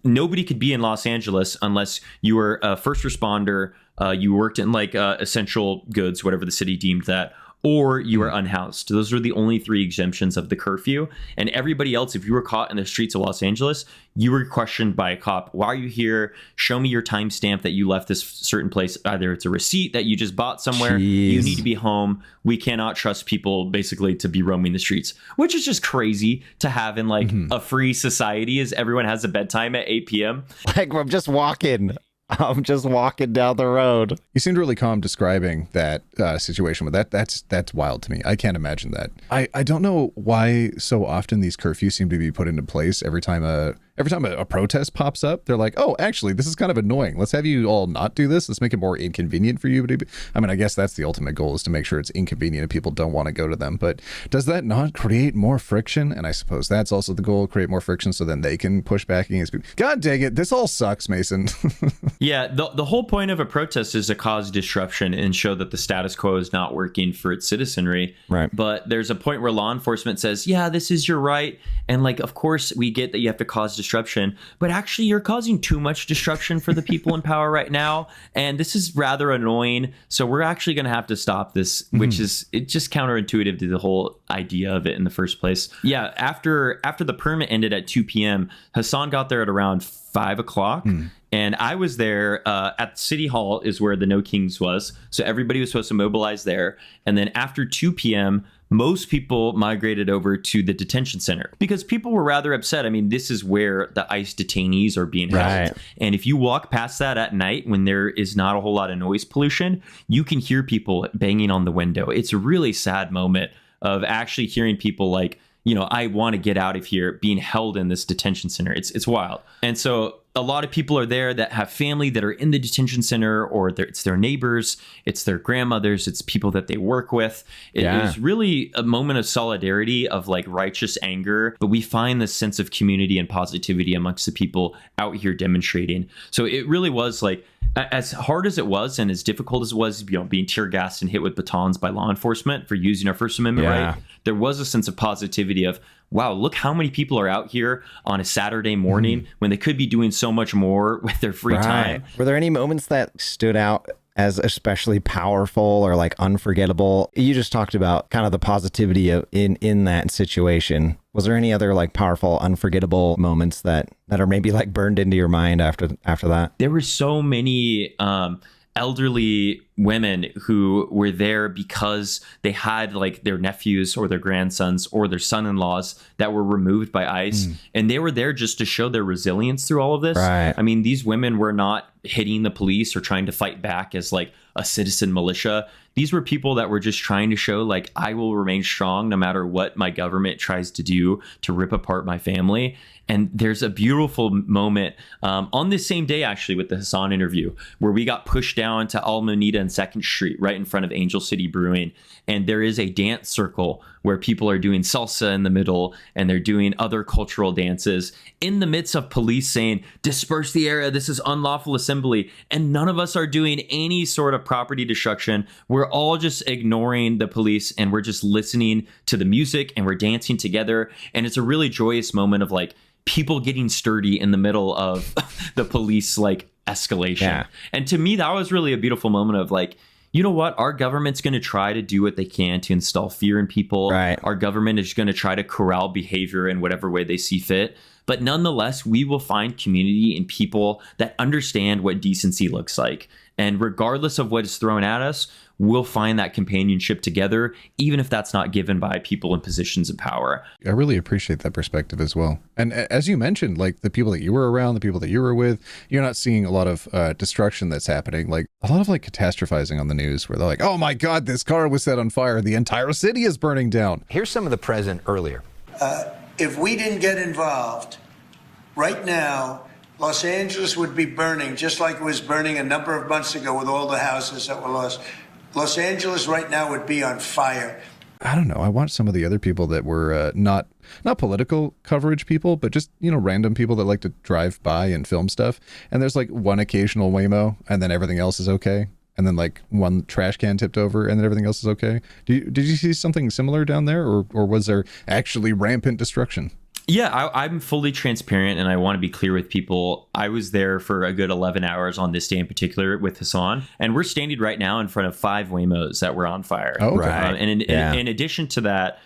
nobody could be in Los Angeles unless you were a first responder, you worked in essential goods, whatever the city deemed that, or you were unhoused. Those are the only 3 exemptions of the curfew. And everybody else, if you were caught in the streets of Los Angeles, you were questioned by a cop. Why are you here? Show me your timestamp that you left this certain place. Either it's a receipt that you just bought somewhere. Jeez. You need to be home. We cannot trust people basically to be roaming the streets, which is just crazy to have in a free society, as everyone has a bedtime at 8 p.m. I'm just walking down the road. You seemed really calm describing that situation, but that's wild to me. I can't imagine that. I don't know why so often these curfews seem to be put into place every time a protest pops up. They're like, oh, actually, this is kind of annoying. Let's have you all not do this. Let's make it more inconvenient for you. I mean, I guess that's the ultimate goal, is to make sure it's inconvenient and people don't want to go to them. But does that not create more friction? And I suppose that's also the goal, create more friction so then they can push back against people. God dang it. This all sucks, Mason. Yeah, the whole point of a protest is to cause disruption and show that the status quo is not working for its citizenry. Right. But there's a point where law enforcement says, yeah, this is your right. And of course, we get that you have to cause disruption, but actually you're causing too much disruption for the people in power right now. And this is rather annoying. So we're actually going to have to stop this, which is it's just counterintuitive to the whole idea of it in the first place. Yeah, after the permit ended at 2 p.m., Hassan got there at around 5 o'clock. And I was there at City Hall is where the No Kings was. So everybody was supposed to mobilize there. And then after 2 p.m., most people migrated over to the detention center because people were rather upset. I mean, this is where the ICE detainees are being held. Right. And if you walk past that at night when there is not a whole lot of noise pollution, you can hear people banging on the window. It's a really sad moment of actually hearing people I want to get out of here, being held in this detention center. It's wild. And so a lot of people are there that have family that are in the detention center, or it's their neighbors, it's their grandmothers, it's people that they work with. It is really a moment of solidarity, of righteous anger, but we find this sense of community and positivity amongst the people out here demonstrating. So it really was as hard as it was and as difficult as it was, being tear gassed and hit with batons by law enforcement for using our First Amendment right, there was a sense of positivity of, wow, look how many people are out here on a Saturday morning when they could be doing so much more with their free time. Were there any moments that stood out as especially powerful or unforgettable? You just talked about kind of the positivity in that situation. Was there any other powerful, unforgettable moments that are maybe burned into your mind after that? There were so many elderly women who were there because they had their nephews or their grandsons or their son-in-laws that were removed by ICE. And they were there just to show their resilience through all of this. Right. I mean, these women were not hitting the police or trying to fight back as a citizen militia. These were people that were just trying to show I will remain strong no matter what my government tries to do to rip apart my family. And there's a beautiful moment on this same day, actually, with the Hassan interview, where we got pushed down to Almonita and 2nd Street, right in front of Angel City Brewing. And there is a dance circle where people are doing salsa in the middle, and they're doing other cultural dances in the midst of police saying, disperse the area, this is unlawful assembly. And none of us are doing any sort of property destruction. We're all just ignoring the police, and we're just listening to the music, and we're dancing together. And it's a really joyous moment of people getting sturdy in the middle of the police escalation. And to me, that was really a beautiful moment of you know what? Our government's going to try to do what they can to install fear in people. Right. Our government is going to try to corral behavior in whatever way they see fit. But nonetheless, we will find community in people that understand what decency looks like. And regardless of what is thrown at us, we'll find that companionship together, even if that's not given by people in positions of power. I really appreciate that perspective as well. And as you mentioned, like the people that you were around, the people that you were with, you're not seeing a lot of destruction that's happening. Like a lot of like catastrophizing on the news where they're like, oh my God, this car was set on fire. The entire city is burning down. Here's some of the president earlier. If we didn't get involved, right now, Los Angeles would be burning just like it was burning a number of months ago with all the houses that were lost. Los Angeles right now would be on fire. I don't know. I watched some of the other people that were not political coverage people, but just, you know, random people that like to drive by and film stuff. And there's like one occasional waymo and then everything else is okay. And then like one trash can tipped over and then everything else is okay. Did you see something similar down there, or was there actually rampant destruction? Yeah, I'm fully transparent, and I want to be clear with people. I was there for a good 11 hours on this day in particular with Hassan, and we're standing right now in front of 5 Waymos that were on fire. Oh, okay. And in addition to that,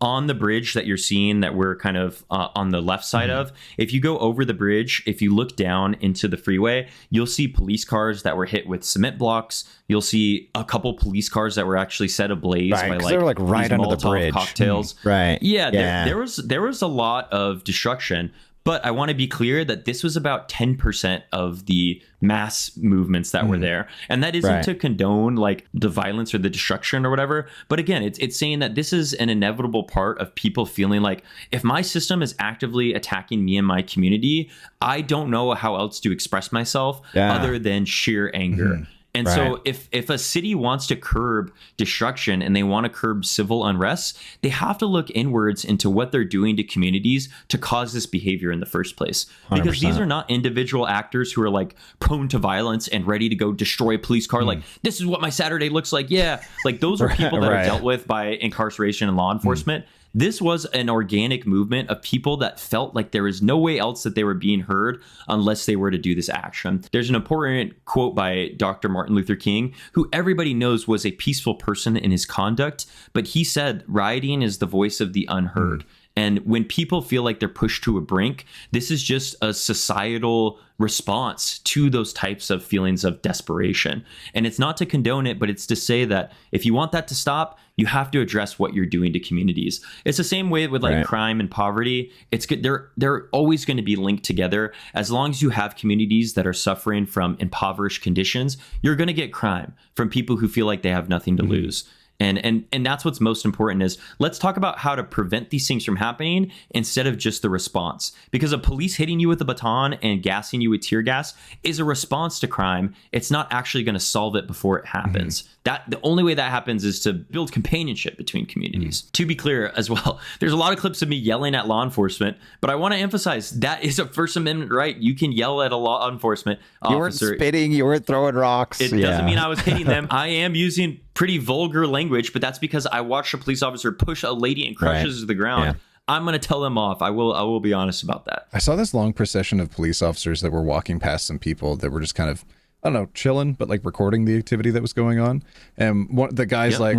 on the bridge that you're seeing that we're kind of on the left side of, if you go over the bridge, if you look down into the freeway, you'll see police cars that were hit with cement blocks. You'll see a couple police cars that were actually set ablaze by like, they're like right under the bridge. Cocktails. Right. Yeah. There was a lot of destruction. But I want to be clear that this was about 10% of the mass movements that were there. And that isn't to condone like the violence or the destruction or whatever. But again, it's saying that this is an inevitable part of people feeling like, if my system is actively attacking me and my community, I don't know how else to express myself other than sheer anger. And so if a city wants to curb destruction and they want to curb civil unrest, they have to look inwards into what they're doing to communities to cause this behavior in the first place. Because 100%. these are not individual actors who are like prone to violence and ready to go destroy a police car. Like, this is what my Saturday looks like. Yeah. Like those are people that are dealt with by incarceration and law enforcement. This was an organic movement of people that felt like there was no way else that they were being heard unless they were to do this action. There's an important quote by Dr. Martin Luther King, who everybody knows was a peaceful person in his conduct, but he said rioting is the voice of the unheard. And when people feel like they're pushed to a brink, this is just a societal response to those types of feelings of desperation. And it's not to condone it, but it's to say that if you want that to stop, you have to address what you're doing to communities. It's the same way with like crime and poverty. It's good. They're always going to be linked together. As long as you have communities that are suffering from impoverished conditions, you're going to get crime from people who feel like they have nothing to lose. And that's what's most important is let's talk about how to prevent these things from happening instead of just the response. Because a police hitting you with a baton and gassing you with tear gas is a response to crime. It's not actually going to solve it before it happens. The only way that happens is to build companionship between communities. To be clear as well, there's a lot of clips of me yelling at law enforcement, but I want to emphasize that is a First Amendment right. You can yell at a law enforcement officer. You weren't spitting, you weren't throwing rocks. It doesn't mean I was hitting them. I am using pretty vulgar language, but that's because I watched a police officer push a lady and crushes her to the ground. Yeah. I'm going to tell them off. I will be honest about that. I saw this long procession of police officers that were walking past some people that were just kind of, I don't know, chilling, but like recording the activity that was going on. And the guy's like,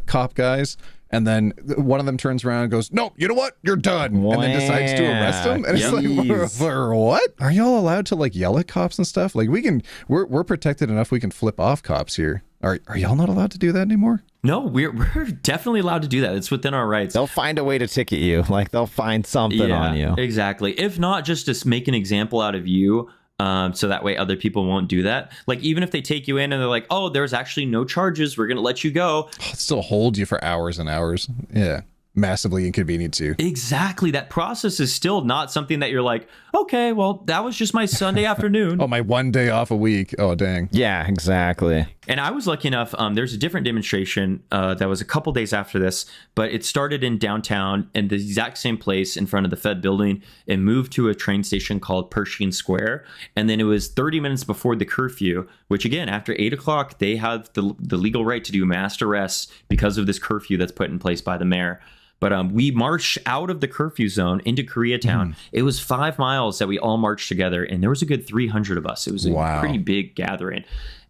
cop guys. And then one of them turns around and goes, no, you know what? You're done. And then decides to arrest him. And it's like, for what? Are y'all allowed to like yell at cops and stuff? Like we're protected enough. We can flip off cops here. Are y'all not allowed to do that anymore? No, we're definitely allowed to do that. It's within our rights. They'll find a way to ticket you. Like they'll find something on you. Exactly. If not, just to make an example out of you. So that way other people won't do that. Like even if they take you in and they're like, oh, there's actually no charges, we're going to let you go. It'll still hold you for hours and hours. Yeah. Massively inconvenient too. Exactly. That process is still not something that you're like, okay, well, that was just my Sunday afternoon. Oh, my one day off a week. Oh, dang. Yeah, exactly. And I was lucky enough. There's a different demonstration that was a couple days after this, but it started in downtown in the exact same place in front of the Fed building. It moved to a train station called Pershing Square. And then it was 30 minutes before the curfew, which again, after 8 o'clock, they have the legal right to do mass arrests because of this curfew that's put in place by the mayor. But we marched out of the curfew zone into Koreatown. It was 5 miles that we all marched together, and there was a good 300 of us. It was a pretty big gathering.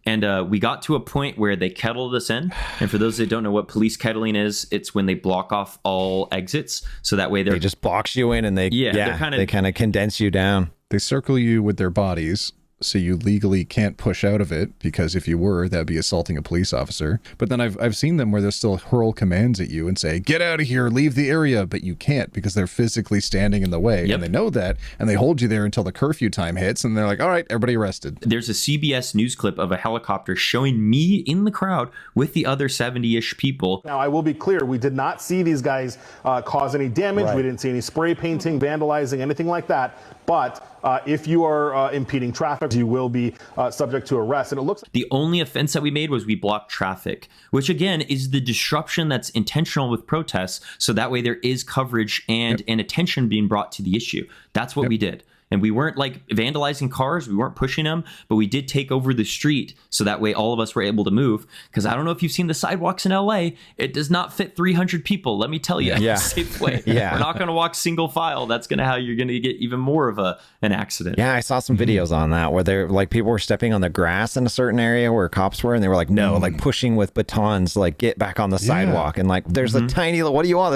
And we got to a point where they kettled us in. And for those that don't know what police kettling is, it's when they block off all exits. So that way they just box you in and they kind of condense you down. They circle you with their bodies, so you legally can't push out of it, because if you were, that'd be assaulting a police officer. But then I've seen them where they'll still hurl commands at you and say, get out of here, leave the area, but you can't because they're physically standing in the way. And they know that, and they hold you there until the curfew time hits, and they're like, all right, everybody arrested. There's a CBS News clip of a helicopter showing me in the crowd with the other 70-ish people. Now, I will be clear, we did not see these guys cause any damage. Right. We didn't see any spray painting, vandalizing, anything like that. But if you are impeding traffic, you will be subject to arrest. And it looks the only offense that we made was we blocked traffic, which again is the disruption that's intentional with protests. So that way there is coverage and attention being brought to the issue. That's what we did. And we weren't like vandalizing cars. We weren't pushing them, but we did take over the street. So that way all of us were able to move. Because I don't know if you've seen the sidewalks in LA. It does not fit 300 people. Let me tell you, Safeway. We're not going to walk single file. That's going to how you're going to get even more of an accident. Yeah, I saw some videos on that where they're like people were stepping on the grass in a certain area where cops were. And they were like, no, like pushing with batons, like get back on the sidewalk. And like, there's a tiny, what do you want?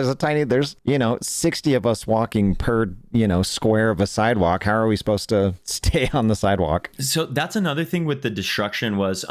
There's 60 of us walking per, square of a sidewalk. How are we supposed to stay on the sidewalk? So that's another thing with the destruction was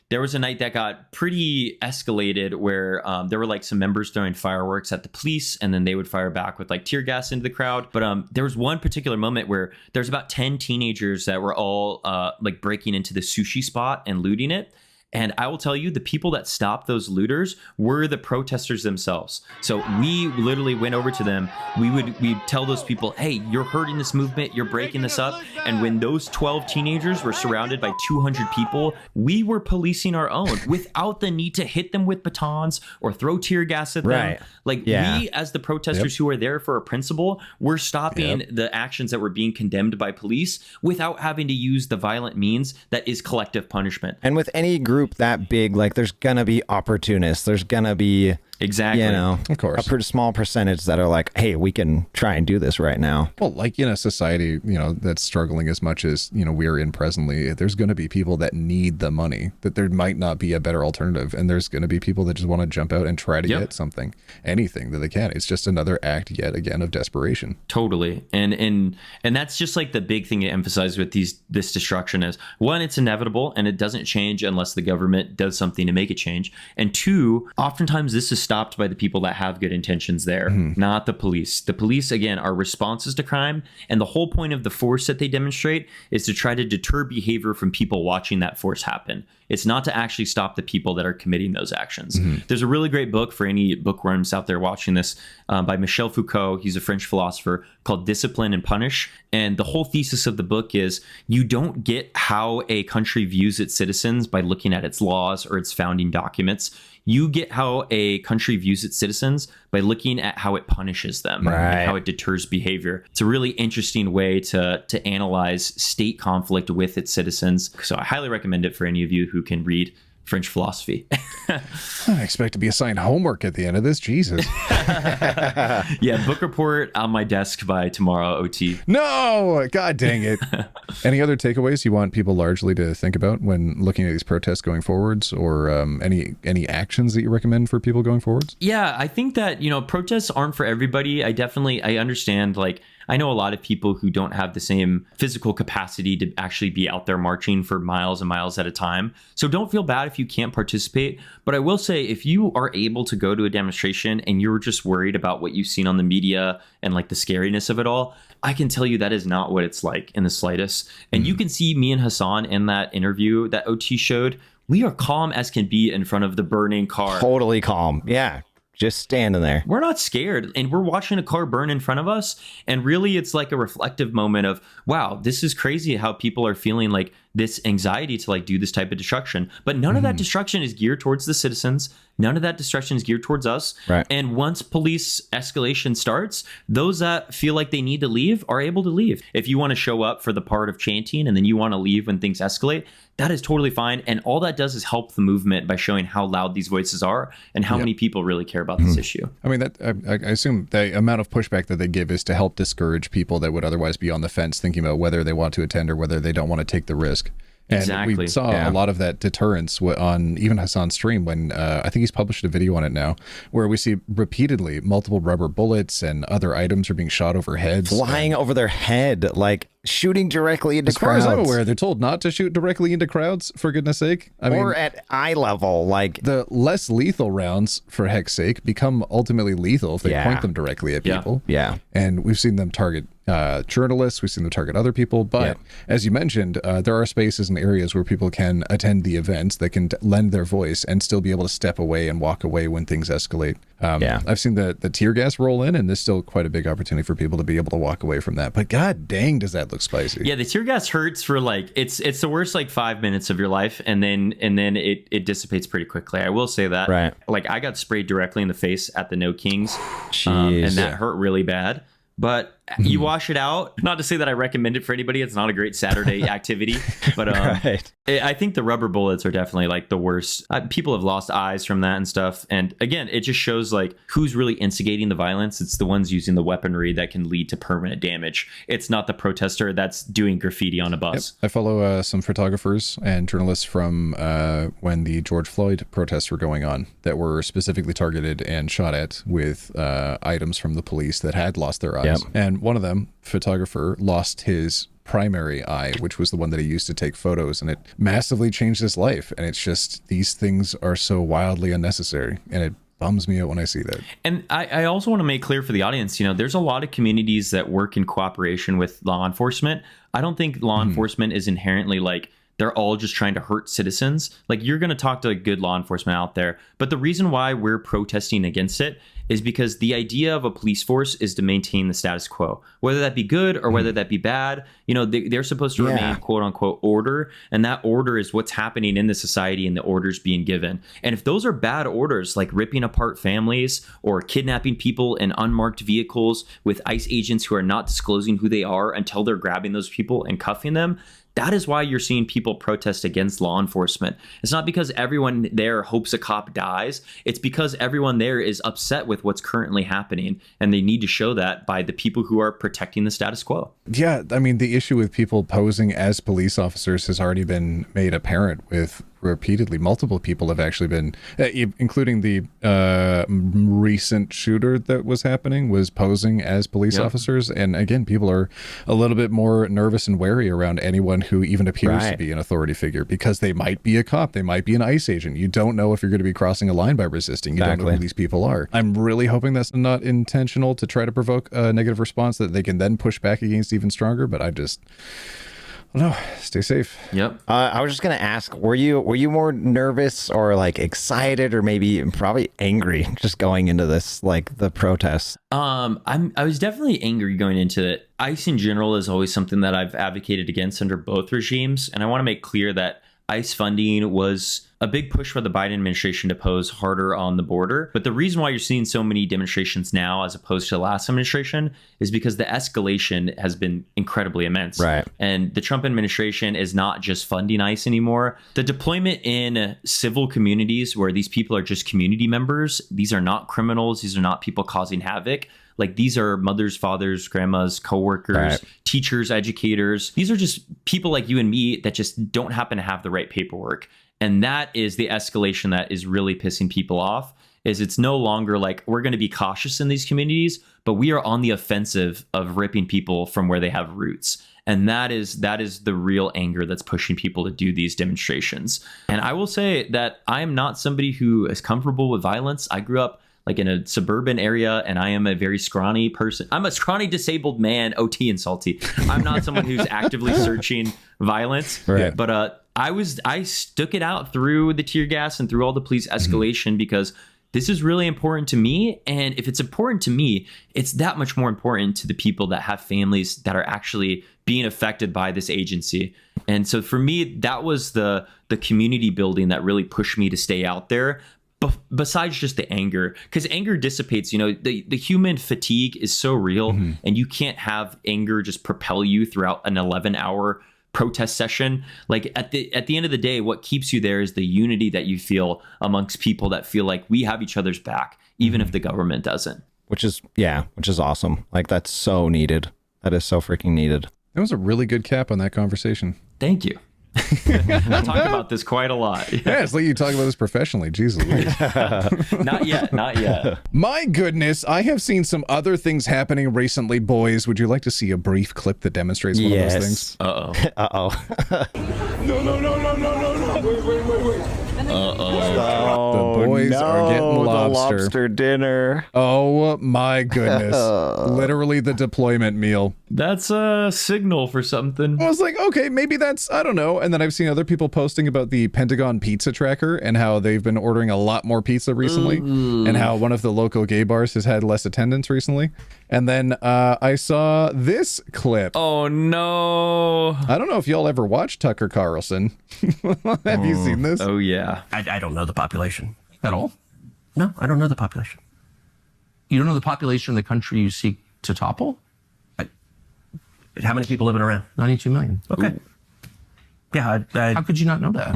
there was a night that got pretty escalated where there were like some members throwing fireworks at the police, and then they would fire back with like tear gas into the crowd. But there was one particular moment where there's about 10 teenagers that were all like breaking into the sushi spot and looting it. And I will tell you, the people that stopped those looters were the protesters themselves. So we literally went over to them. We'd tell those people, hey, you're hurting this movement. You're breaking this up. And when those 12 teenagers were surrounded by 200 people, we were policing our own without the need to hit them with batons or throw tear gas at them. Like we, as the protesters who are there for a principle, we're stopping the actions that were being condemned by police without having to use the violent means that is collective punishment. And with any group that big, like there's gonna be opportunists, there's gonna be of course, a pretty small percentage that are like, hey, we can try and do this right now. Well, like in a society that's struggling as much as we're in presently, there's going to be people that need the money, that there might not be a better alternative, and there's going to be people that just want to jump out and try to get something, anything that they can. It's just another act yet again of desperation. Totally. And that's just like the big thing to emphasize with this destruction is, one, it's inevitable and it doesn't change unless the government does something to make it change, and two, oftentimes this is stopped by the people that have good intentions there, not the police. The police, again, are responses to crime, and the whole point of the force that they demonstrate is to try to deter behavior from people watching that force happen. It's not to actually stop the people that are committing those actions. There's a really great book for any bookworms out there watching this by Michel Foucault. He's a French philosopher, called Discipline and Punish. And the whole thesis of the book is you don't get how a country views its citizens by looking at its laws or its founding documents. You get how a country views its citizens by looking at how it punishes them and how it deters behavior. It's a really interesting way to analyze state conflict with its citizens. So I highly recommend it for any of you who can read French philosophy. I expect to be assigned homework at the end of this. Jesus. Yeah, book report on my desk by tomorrow, OT. No, God dang it. Any other takeaways you want people largely to think about when looking at these protests going forwards, or any actions that you recommend for people going forwards? Yeah, I think that, protests aren't for everybody. I understand, like, I know a lot of people who don't have the same physical capacity to actually be out there marching for miles and miles at a time. So don't feel bad if you can't participate. But I will say, if you are able to go to a demonstration and you're just worried about what you've seen on the media and like the scariness of it all, I can tell you that is not what it's like in the slightest. And you can see me and Hassan in that interview that OT showed. We are calm as can be in front of the burning car. Totally calm. Yeah. Just standing there. We're not scared, and we're watching a car burn in front of us. And really, it's like a reflective moment of, wow, this is crazy how people are feeling like this anxiety to like do this type of destruction. But none of that destruction is geared towards the citizens. None of that destruction is geared towards us. Right. And once police escalation starts, those that feel like they need to leave are able to leave. If you want to show up for the part of chanting and then you want to leave when things escalate, that is totally fine. And all that does is help the movement by showing how loud these voices are and how many people really care about this issue. I mean, I assume the amount of pushback that they give is to help discourage people that would otherwise be on the fence thinking about whether they want to attend or whether they don't want to take the risk. And we saw a lot of that deterrence on even Hassan's stream when I think he's published a video on it now, where we see repeatedly multiple rubber bullets and other items are being shot over heads. Flying over their head, like shooting directly into crowds. As far as I'm aware, they're told not to shoot directly into crowds, for goodness sake. I mean, at eye level, like the less lethal rounds, for heck's sake, become ultimately lethal if they point them directly at people. Yeah. And we've seen them target journalists, we've seen them target other people, but as you mentioned, there are spaces and areas where people can attend the events, that can lend their voice and still be able to step away and walk away when things escalate. I've seen the tear gas roll in, and there's still quite a big opportunity for people to be able to walk away from that. But god dang, does that look spicy. Yeah, the tear gas hurts for like it's the worst like 5 minutes of your life, and then it dissipates pretty quickly. I will say that. Right. Like I got sprayed directly in the face at the No Kings, and that hurt really bad. But you wash it out. Not to say that I recommend it for anybody. It's not a great Saturday activity. But I think the rubber bullets are definitely like the worst. People have lost eyes from that and stuff. And again, it just shows like who's really instigating the violence. It's the ones using the weaponry that can lead to permanent damage. It's not the protester that's doing graffiti on a bus. I follow some photographers and journalists from when the George Floyd protests were going on that were specifically targeted and shot at with items from the police that had lost their eyes. And one of them, photographer, lost his primary eye, which was the one that he used to take photos, and it massively changed his life. And it's just, these things are so wildly unnecessary, and it bums me out when I see that. And I also want to make clear for the audience, you know, there's a lot of communities that work in cooperation with law enforcement. I don't think law enforcement is inherently like they're all just trying to hurt citizens. Like, you're going to talk to good law enforcement out there. But the reason why we're protesting against it is because the idea of a police force is to maintain the status quo, whether that be good or whether that be bad. You know, they're supposed to remain quote unquote order. And that order is what's happening in the society and the orders being given. And if those are bad orders, like ripping apart families or kidnapping people in unmarked vehicles with ICE agents who are not disclosing who they are until they're grabbing those people and cuffing them, that is why you're seeing people protest against law enforcement. It's not because everyone there hopes a cop dies. It's because everyone there is upset with what's currently happening, and they need to show that by the people who are protecting the status quo. Yeah, I mean, the issue with people posing as police officers has already been made apparent with repeatedly. Multiple people have actually been, including the recent shooter that was happening, was posing as police officers. And again, people are a little bit more nervous and wary around anyone who even appears to be an authority figure, because they might be a cop, they might be an ICE agent. You don't know if you're going to be crossing a line by resisting. You don't know who these people are. I'm really hoping that's not intentional to try to provoke a negative response that they can then push back against even stronger. But I just... no, stay safe. Yep. I was just gonna ask, were you more nervous or like excited or maybe probably angry just going into this, like the protests? I was definitely angry going into it. ICE in general is always something that I've advocated against under both regimes, and I want to make clear that ICE funding was a big push for the Biden administration to pose harder on the border. But the reason why you're seeing so many demonstrations now as opposed to the last administration is because the escalation has been incredibly immense. Right. And the Trump administration is not just funding ICE anymore. The deployment in civil communities where these people are just community members, these are not criminals, these are not people causing havoc. Like, these are mothers, fathers, grandmas, coworkers, teachers, educators. These are just people like you and me that just don't happen to have the right paperwork. And that is the escalation that is really pissing people off. Is it's no longer like we're going to be cautious in these communities, but we are on the offensive of ripping people from where they have roots. And that is the real anger that's pushing people to do these demonstrations. And I will say that I am not somebody who is comfortable with violence. I grew up like in a suburban area, and I am a very scrawny person. I'm a scrawny disabled man, OT and salty. I'm not someone who's actively searching violence, but I stuck it out through the tear gas and through all the police escalation because this is really important to me. And if it's important to me, it's that much more important to the people that have families that are actually being affected by this agency. And so for me, that was the community building that really pushed me to stay out there. Besides just the anger, because anger dissipates, you know, the human fatigue is so real, and you can't have anger just propel you throughout an 11-hour protest session. Like at the end of the day, what keeps you there is the unity that you feel amongst people that feel like we have each other's back, even if the government doesn't. Which is awesome. Like, that's so needed. That is so freaking needed. That was a really good cap on that conversation. Thank you. I talk about this quite a lot. Yeah, it's like you talk about this professionally. Jesus. Not yet. Not yet. My goodness, I have seen some other things happening recently, boys. Would you like to see a brief clip that demonstrates one of those things? Uh-oh. Uh-oh. No. Wait. Oh, The boys are getting the lobster dinner. Oh my goodness. Literally the deployment meal. That's a signal for something. I was like, okay, maybe that's, I don't know. And then I've seen other people posting about the Pentagon pizza tracker and how they've been ordering a lot more pizza recently, and how one of the local gay bars has had less attendance recently. And then I saw this clip. Oh no. I don't know if y'all ever watched Tucker Carlson. Have you seen this? Oh yeah. I don't know the population at all. No, I don't know the population. You don't know the population of the country you seek to topple? How many people living around? 92 million. Okay. Ooh. Yeah. How could you not know that?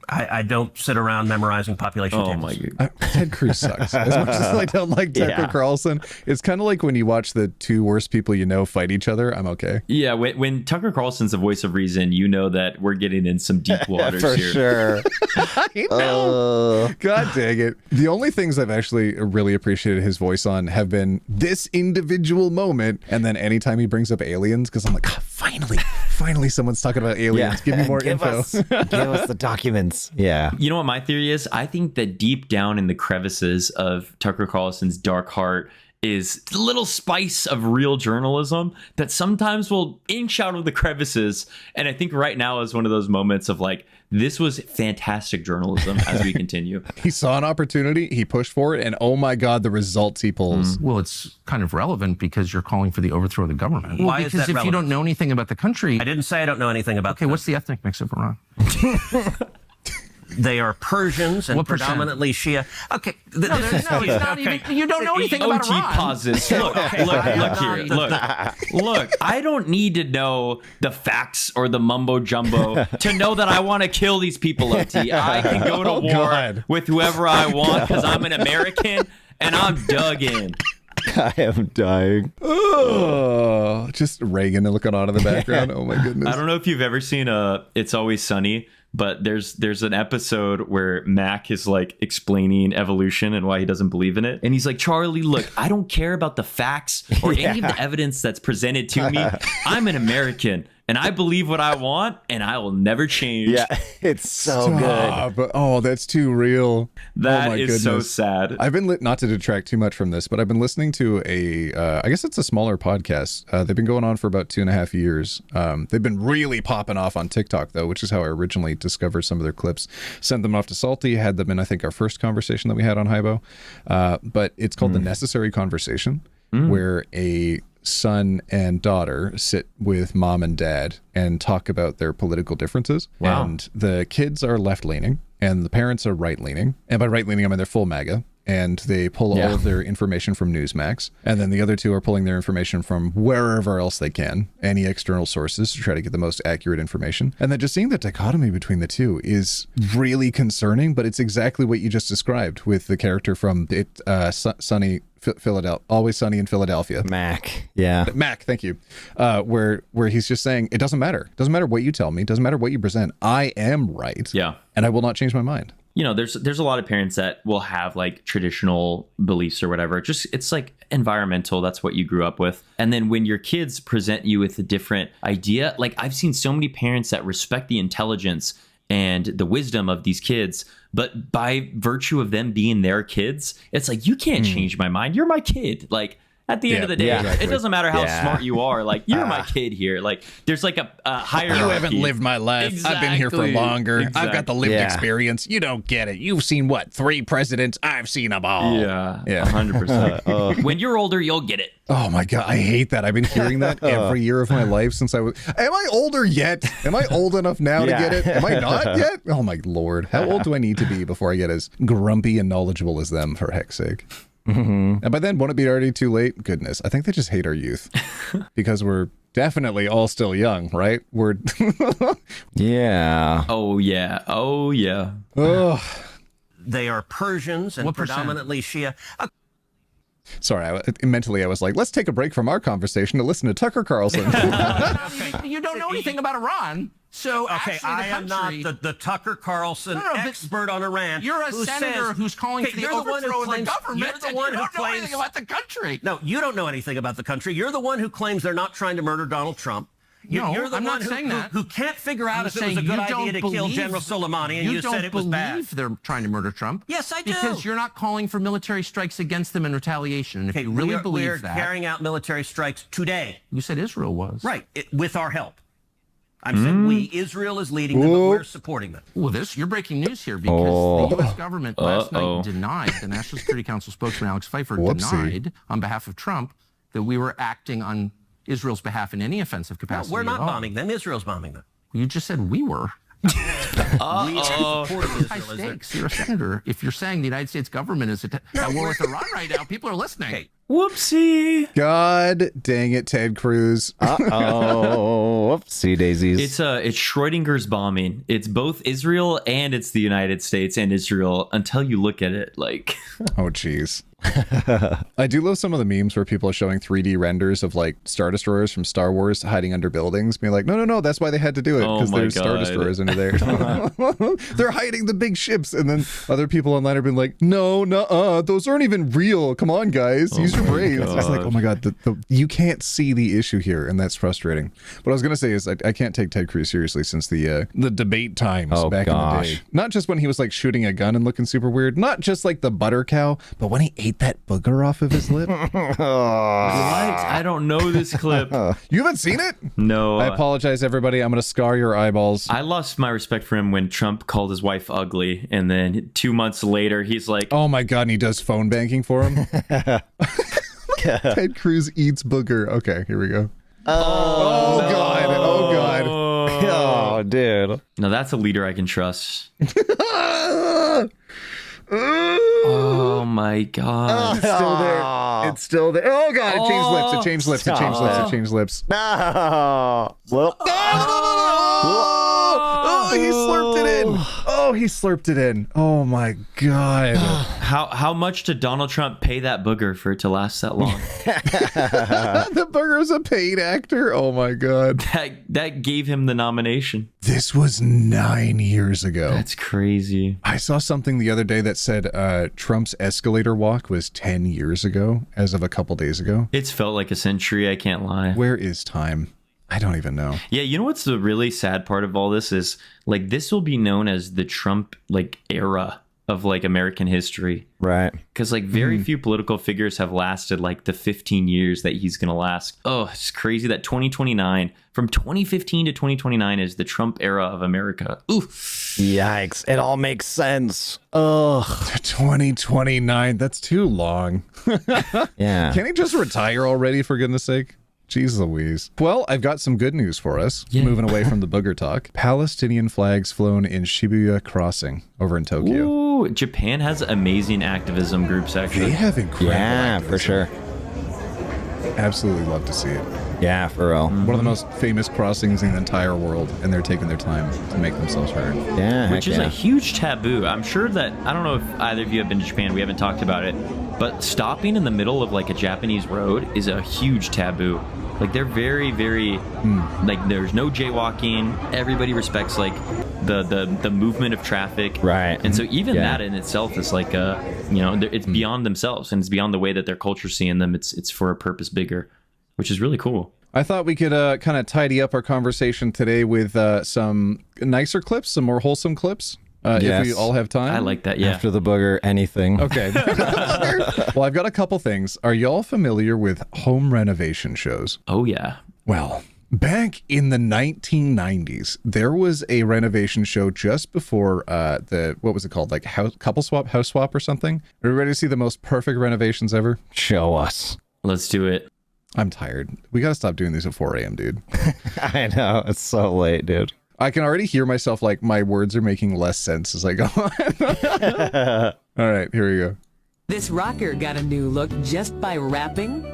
I don't sit around memorizing population tables. My God. Ted Cruz sucks. As much as I don't like Tucker Carlson, it's kind of like when you watch the two worst people you know fight each other. I'm okay. Yeah, when Tucker Carlson's the voice of reason, you know that we're getting in some deep waters For here. sure. I know. God dang it. The only things I've actually really appreciated his voice on have been this individual moment, and then anytime he brings up aliens, because I'm like, finally someone's talking about aliens. Give me more info. Give us the documents. Yeah. You know what my theory is? I think that deep down in the crevices of Tucker Carlson's dark heart is a little spice of real journalism that sometimes will inch out of the crevices. And I think right now is one of those moments of like, this was fantastic journalism as we continue. He saw an opportunity, he pushed for it, and oh my God, the results he pulls. Well, it's kind of relevant because you're calling for the overthrow of the government. Well, Why is because that if relevant? you don't know anything about the country... I didn't say I don't know anything about Okay, what's the ethnic mix of Iran? They are Persians and What percent? predominantly Shia. Okay. No, it's not even... You don't know anything about OT Iran. pauses. Look here. Look, I don't need to know the facts or the mumbo jumbo to know that I want to kill these people, OT. I can go to war with whoever I want because I'm an American and I'm dug in. I am dying. Oh, just Reagan looking on in the background. Oh my goodness. I don't know if you've ever seen It's Always Sunny, but there's an episode where Mac is like explaining evolution and why he doesn't believe in it. And he's like, Charlie, look, I don't care about the facts or any of the evidence that's presented to me. I'm an American and I believe what I want and I will never change. Yeah, it's so good. Oh, that's too real. That is so sad. I've been not to detract too much from this, but I've been listening to I guess it's a smaller podcast. They've been going on for about 2.5 years. They've been really popping off on TikTok though, which is how I originally discovered some of their clips. Sent them off to Salty, had them in I think our first conversation that we had on HYBO. But it's called The Necessary Conversation, where a son and daughter sit with mom and dad and talk about their political differences. Wow. And the kids are left-leaning and the parents are right-leaning. And by right-leaning, I mean they're full MAGA. And they pull all of their information from Newsmax. And then the other two are pulling their information from wherever else they can, any external sources, to try to get the most accurate information. And then just seeing the dichotomy between the two is really concerning, but it's exactly what you just described with the character from Sunny Philadelphia, Always Sunny in Philadelphia. Mac. Yeah. Mac, thank you. Where he's just saying, it doesn't matter. It doesn't matter what you tell me. It doesn't matter what you present. I am right. Yeah. And I will not change my mind. You know, there's a lot of parents that will have like traditional beliefs or whatever. It's like environmental. That's what you grew up with. And then when your kids present you with a different idea, like I've seen so many parents that respect the intelligence and the wisdom of these kids, but by virtue of them being their kids, it's like, you can't change my mind. You're my kid. Like, at the end of the day, it doesn't matter how smart you are. Like, you're my kid here. Like, there's like a hierarchy. You haven't lived my life. Exactly. I've been here for longer. Exactly. I've got the lived experience. You don't get it. You've seen what? 3 presidents? I've seen them all. Yeah. 100%. When you're older, you'll get it. Oh my God. I hate that. I've been hearing that every year of my life since I was. Am I older yet? Am I old enough now to get it? Am I not yet? Oh my Lord. How old do I need to be before I get as grumpy and knowledgeable as them, for heck's sake? And by then, won't it be already too late? Goodness, I think they just hate our youth because we're definitely all still young, right? We're yeah. Oh yeah. Oh yeah. Ugh. They are Persians and What percent? predominantly Shia. Sorry, mentally I was like, let's take a break from our conversation to listen to Tucker Carlson. You don't know anything about Iran. So okay, I am not the Tucker Carlson expert on Iran. You're a senator who's calling for the overthrow of the government. You're the one who don't know anything about the country. No, you don't know anything about the country. You're the one who claims they're not trying to murder Donald Trump. You're the I'm one not saying that. Who can't figure out if it was a good idea to kill General Soleimani, and you said it was bad. You don't believe they're trying to murder Trump. Yes, I do. Because you're not calling for military strikes against them in retaliation. And if you really believe that... We're carrying out military strikes today. You said Israel was. Right, with our help. I'm saying we, Israel is leading them, but we're supporting them. Well, you're breaking news here because the U.S. government last night denied, the National Security Council spokesman Alex Pfeiffer denied on behalf of Trump that we were acting on Israel's behalf in any offensive capacity. No, we're not bombing them. Israel's bombing them. You just said we were. We are supporting Israel. High stakes. You're a senator. If you're saying the United States government is at war with Iran right now, people are listening. Okay. Whoopsie. God dang it, Ted Cruz. Whoopsie daisies. It's Schrodinger's bombing. It's both Israel and it's the United States and Israel until you look at it like. Oh, jeez. I do love some of the memes where people are showing 3D renders of like Star Destroyers from Star Wars hiding under buildings, being like, no, that's why they had to do it, because there's Star Destroyers under there. They're hiding the big ships, and then other people online are being like, no, those aren't even real. Come on, guys, use your brains. It's like, oh my god, you can't see the issue here, and that's frustrating. What I was gonna say is I can't take Ted Cruz seriously since the debate times back in the day. Not just when he was like shooting a gun and looking super weird, not just like the butter cow, but when he ate that booger off of his lip. What? I don't know this clip. You haven't seen it? No. I apologize, everybody. I'm going to scar your eyeballs. I lost my respect for him when Trump called his wife ugly, and then 2 months later, he's like, oh my god, and he does phone banking for him? Ted Cruz eats booger. Okay, here we go. Oh god. Oh, dude. No, that's a leader I can trust. Oh my god. It's still there. It's still there. Oh god, it changed lips. It changed lips. It changed lips. It changed lips. No. Well. Oh, he slurped it in. Oh, he slurped it in. Oh my god. How much did Donald Trump pay that booger for it to last that long? The booger's a paid actor. Oh my god. That gave him the nomination. This was 9 years ago. That's crazy. I saw something the other day that said Trump's escalator walk was 10 years ago, as of a couple days ago. It's felt like a century, I can't lie. Where is time? I don't even know. Yeah, you know what's the really sad part of all this is, like, this will be known as the Trump, like, era of, like, American history. Right. Because, like, very few political figures have lasted, like, the 15 years that he's going to last. Oh, it's crazy that 2029, from 2015 to 2029 is the Trump era of America. Ooh. Yikes. It all makes sense. Ugh. 2029. That's too long. Yeah. Can't he just retire already, for goodness sake? Jeez Louise. Well, I've got some good news for us. Yeah. Moving away from the booger talk. Palestinian flags flown in Shibuya Crossing over in Tokyo. Ooh, Japan has amazing activism groups, actually. They have incredible activism. For sure. Absolutely love to see it. Yeah, for real. One of the most famous crossings in the entire world, and they're taking their time to make themselves heard. Yeah, which is a huge taboo. I'm sure that, I don't know if either of you have been to Japan, we haven't talked about it, but stopping in the middle of like a Japanese road is a huge taboo. Like they're very, very, like there's no jaywalking. Everybody respects like the movement of traffic. Right. And so even that in itself is like it's beyond themselves, and it's beyond the way that their culture's seeing them. It's for a purpose bigger, which is really cool. I thought we could kind of tidy up our conversation today with some nicer clips, some more wholesome clips. If we all have time. I like that, yeah. After the booger, anything. Okay. Well, I've got a couple things. Are y'all familiar with home renovation shows? Oh, yeah. Well, back in the 1990s, there was a renovation show just before what was it called? Like couple swap, house swap or something? Are you ready to see the most perfect renovations ever? Show us. Let's do it. I'm tired. We got to stop doing these at 4 a.m., dude. I know. It's so late, dude. I can already hear myself, like, my words are making less sense as I go on. All right, here we go. This rocker got a new look just by wrapping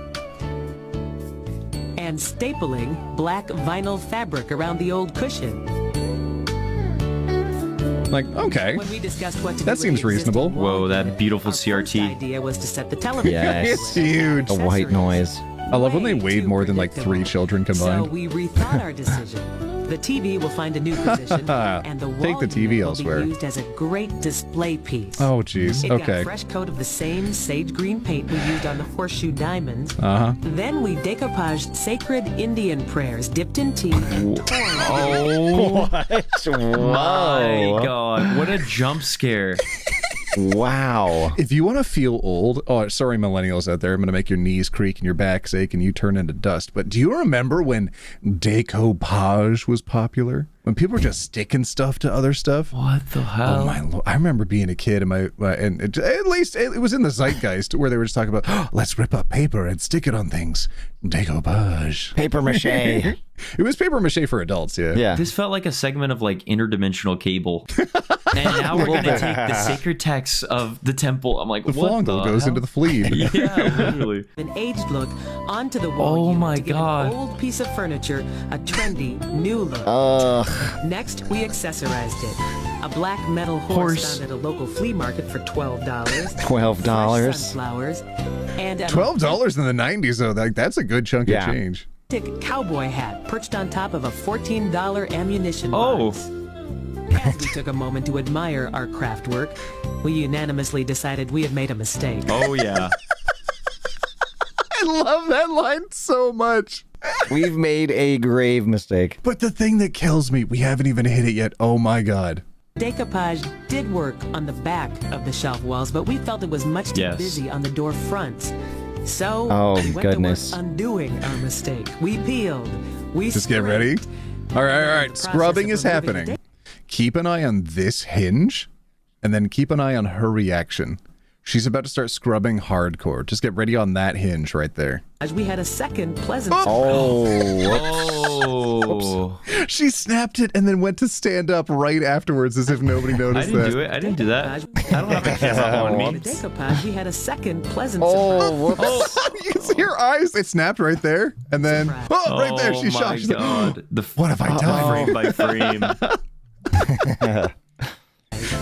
and stapling black vinyl fabric around the old cushion. Like, okay. When we discussed what to That do seems with the existing reasonable. Whoa, that beautiful The CRT. idea was to set the television. Yes. It's huge. The white noise. I love when they weighed more than like 3 children So combined. we rethought our decision. The TV will find a new position, and the wall Take the TV unit elsewhere. will be used as a great display piece. Oh, jeez. It got Okay. a fresh coat of the same sage green paint we used on the horseshoe diamonds. Uh-huh. Then we decoupaged sacred Indian prayers dipped in tea and torn. Oh my Whoa. god! What a jump scare! Wow. If you want to feel old, oh, sorry, millennials out there, I'm going to make your knees creak and your backs ache and you turn into dust. But do you remember when decoupage was popular? When people were just sticking stuff to other stuff? What the hell? Oh my lord! I remember being a kid, and at least it was in the zeitgeist where they were just talking about, oh, let's rip up paper and stick it on things. Decoupage. Paper mache. It was paper mache for adults, yeah. Yeah. This felt like a segment of like interdimensional cable. And now we're gonna take the sacred texts of the temple. I'm like, The what flongle the goes hell? into the fleet. Yeah, literally. An aged look onto the wall Oh unit my to give God. an old piece of furniture a trendy new look. Next, we accessorized it. A black metal horse found at a local flea market for $12. $12. Fresh sunflowers. And a $12 in the 90s, though. That's a good chunk Yeah. of change. authentic cowboy hat perched on top of a $14 ammunition Oh. box. As we took a moment to admire our craft work, we unanimously decided we had made a mistake. Oh, yeah. I love that line so much. We've made a grave mistake. But the thing that kills me, we haven't even hit it yet. Oh my god. Decoupage did work on the back of the shelf walls, but we felt it was much too Yes. busy on the door fronts. So Oh, we went goodness. to work undoing our mistake. We peeled. We Just get ready. All right. Scrubbing is happening. Keep an eye on this hinge, and then keep an eye on her reaction. She's about to start scrubbing hardcore. Just get ready on that hinge right there. As we had a second pleasant Oh. She snapped it and then went to stand up right afterwards as if nobody I noticed didn't that. do it. I didn't do that. I don't have a camera on me. The decoupage, we had a second pleasant Oh, surprise. whoops. You can see her eyes. It snapped right there. And then, right there, she's my shocked. She's like, God. The what have I done? frame by frame.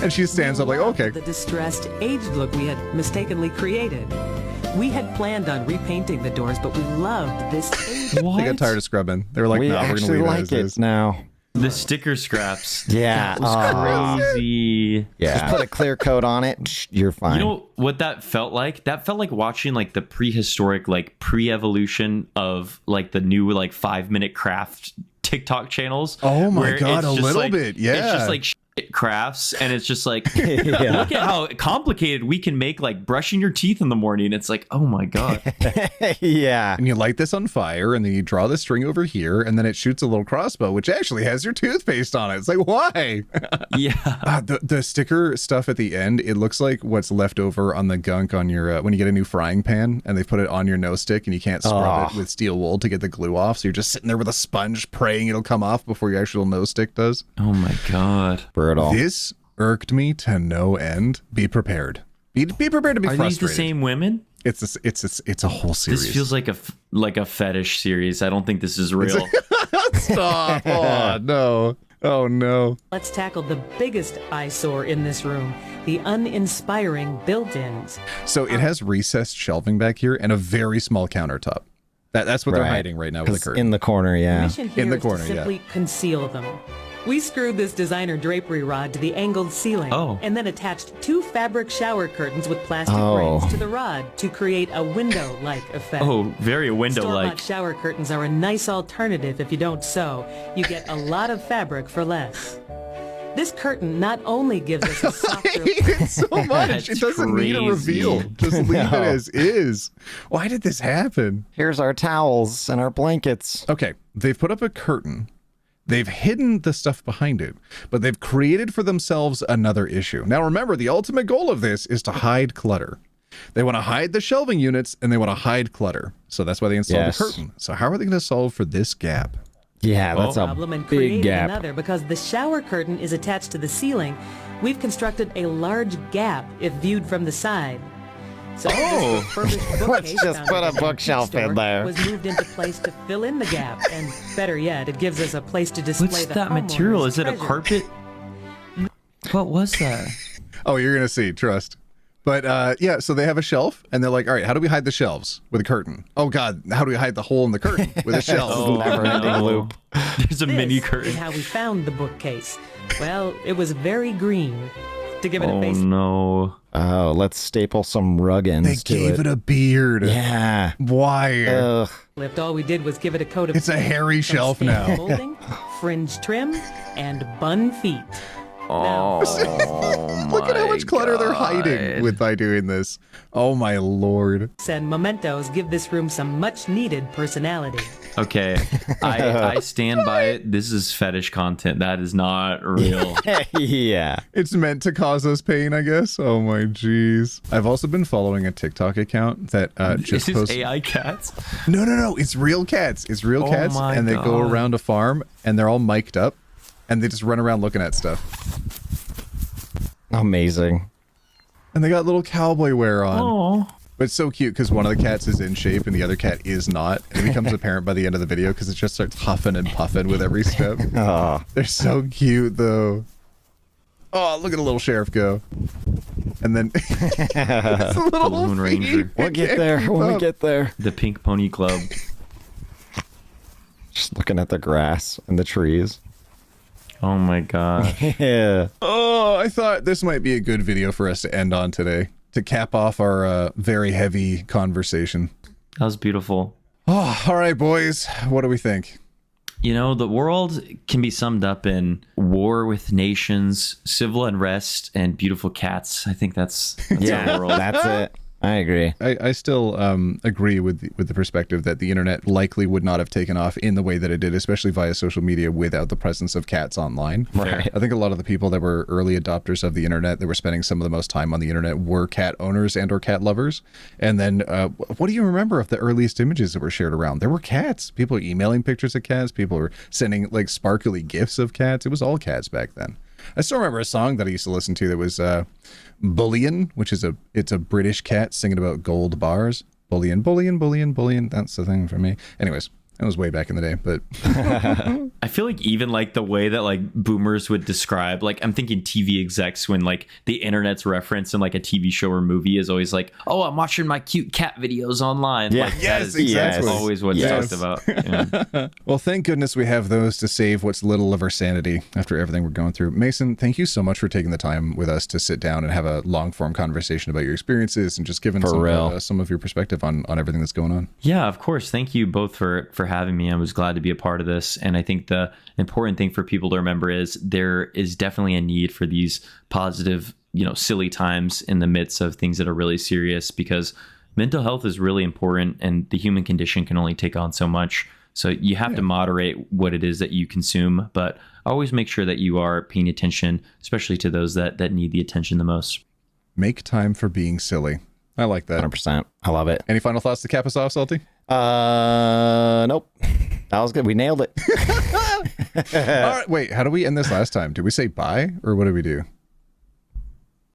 And she stands up like, okay. The distressed, aged look we had mistakenly created. We had planned on repainting the doors, but we loved this aged They got tired of scrubbing. They were like, We no, we're going to actually leave it like as it is. now. The sticker scraps. Yeah. That was crazy. Just put a clear coat on it. You're fine. You know what that felt like? That felt like watching like the prehistoric, like pre-evolution of like the new like 5-minute craft TikTok channels. Oh my where God, it's a just little like- bit, yeah. It's just like shit crafts, and it's just like Yeah. look at how complicated we can make like brushing your teeth in the morning. It's like, oh my God. Yeah. And you light this on fire, and then you draw the string over here, and then it shoots a little crossbow, which actually has your toothpaste on it. It's like, why? Yeah. The sticker stuff at the end, it looks like what's left over on the gunk on your when you get a new frying pan, and they put it on your nose stick, and you can't scrub it with steel wool to get the glue off. So you're just sitting there with a sponge praying it'll come off before your actual nose stick does. Oh my God. Brutal. This irked me to no end. Be prepared. Be prepared to be Are frustrated. these the same women? It's a whole series. This feels like a fetish series. I don't think this is real. Stop. Oh no. Oh no. Let's tackle the biggest eyesore in this room, the uninspiring built-ins. So it has recessed shelving back here and a very small countertop. That's what they're Right. hiding right now with the 'Cause curtain. in the corner, yeah. Mission here In the is corner, to simply conceal them. We screwed this designer drapery rod to the angled ceiling and then attached 2 fabric shower curtains with plastic Oh. rings to the rod to create a window-like effect. Oh, very window-like. Store-bought shower curtains are a nice alternative if you don't sew. You get a lot of fabric for less. This curtain not only gives us a softer... It's so much. That's It doesn't need a reveal. Just leave it No. as is. Why did this happen? Here's our towels and our blankets. Okay, they've put up a curtain. They've hidden the stuff behind it, but they've created for themselves another issue. Now remember, the ultimate goal of this is to hide clutter. They want to hide the shelving units, and they want to hide clutter. So that's why they installed Yes. a curtain. So how are they going to solve for this gap? Yeah, that's a problem and big creating gap. another because the shower curtain is attached to the ceiling. We've constructed a large gap if viewed from the side. So this refurbished Let's bookcase just found put at a the bookshelf in store there. was moved into place to fill in the gap, and better yet, it gives us a place to display What's the that material? homeowner's Is it a treasure. carpet? What was that? Oh, you're gonna see. Trust. But yeah, so they have a shelf, and they're like, all right, how do we hide the shelves? With a curtain. Oh God, how do we hide the hole in the curtain? With a shelf. Never-ending loop. There's a mini curtain. Is how we found the bookcase. Well, it was very green. To give it a face. Oh no. Oh, let's staple some rug ends They gave it a beard. Yeah. Why? Ugh. Lift. All we did was give it a coat of It's a hairy some shelf stamped now. molding, fringe trim, and bun feet. Oh, Look at how much clutter they're hiding by doing this. Oh my lord. And mementos give this room some much needed personality. Okay, I stand by it. This is fetish content. That is not real. Yeah. It's meant to cause us pain, I guess. Oh my jeez. I've also been following a TikTok account that just This posts is AI cats. No. It's real cats. It's real Oh cats, my and they go God. around a farm, and they're all mic'd up, and they just run around looking at stuff. Amazing. And they got little cowboy wear on. Oh. But it's so cute because one of the cats is in shape and the other cat is not. It becomes apparent by the end of the video because it just starts huffing and puffing with every step. Oh. They're so cute though. Oh, look at the little sheriff go. And then it's a little Lone feet. Ranger. We'll get there when we get there. The Pink Pony Club. Just looking at the grass and the trees. Oh my gosh. Yeah. Oh, I thought this might be a good video for us to end on today. To cap off our very heavy conversation. That was beautiful. Oh, all right, boys. What do we think? You know, the world can be summed up in war with nations, civil unrest, and beautiful cats. I think that's our world. That's it. I agree. I still agree with the perspective that the internet likely would not have taken off in the way that it did, especially via social media, without the presence of cats online. Right. I think a lot of the people that were early adopters of the internet, that were spending some of the most time on the internet, were cat owners and or cat lovers. And then what do you remember of the earliest images that were shared around? There were cats. People were emailing pictures of cats. People were sending like sparkly gifs of cats. It was all cats back then. I still remember a song that I used to listen to that was Bullion, which is it's a British cat singing about gold bars. Bullion, bullion, bullion, bullion. That's the thing for me. Anyways, that was way back in the day, but I feel like even like the way that like boomers would describe, like I'm thinking TV execs when like the internet's reference in like a TV show or movie is always like, oh, I'm watching my cute cat videos online. Yeah. Like, Yes, that is exactly. always what's Yes. talked about. Yeah. well, thank goodness we have those to save what's little of our sanity after everything we're going through. Mason, thank you so much for taking the time with us to sit down and have a long form conversation about your experiences and just giving some of your perspective on everything that's going on. Yeah, of course. Thank you both for having me. I was glad to be a part of this. And I think the important thing for people to remember is there is definitely a need for these positive, silly times in the midst of things that are really serious, because mental health is really important and the human condition can only take on so much. So you have to moderate what it is that you consume, but always make sure that you are paying attention, especially to those that need the attention the most. Make time for being silly. I like that. 100%. I love it. Any final thoughts to cap us off, Salty? Nope. That was good. We nailed it. All right. Wait, how do we end this last time? Did we say bye or what did we do?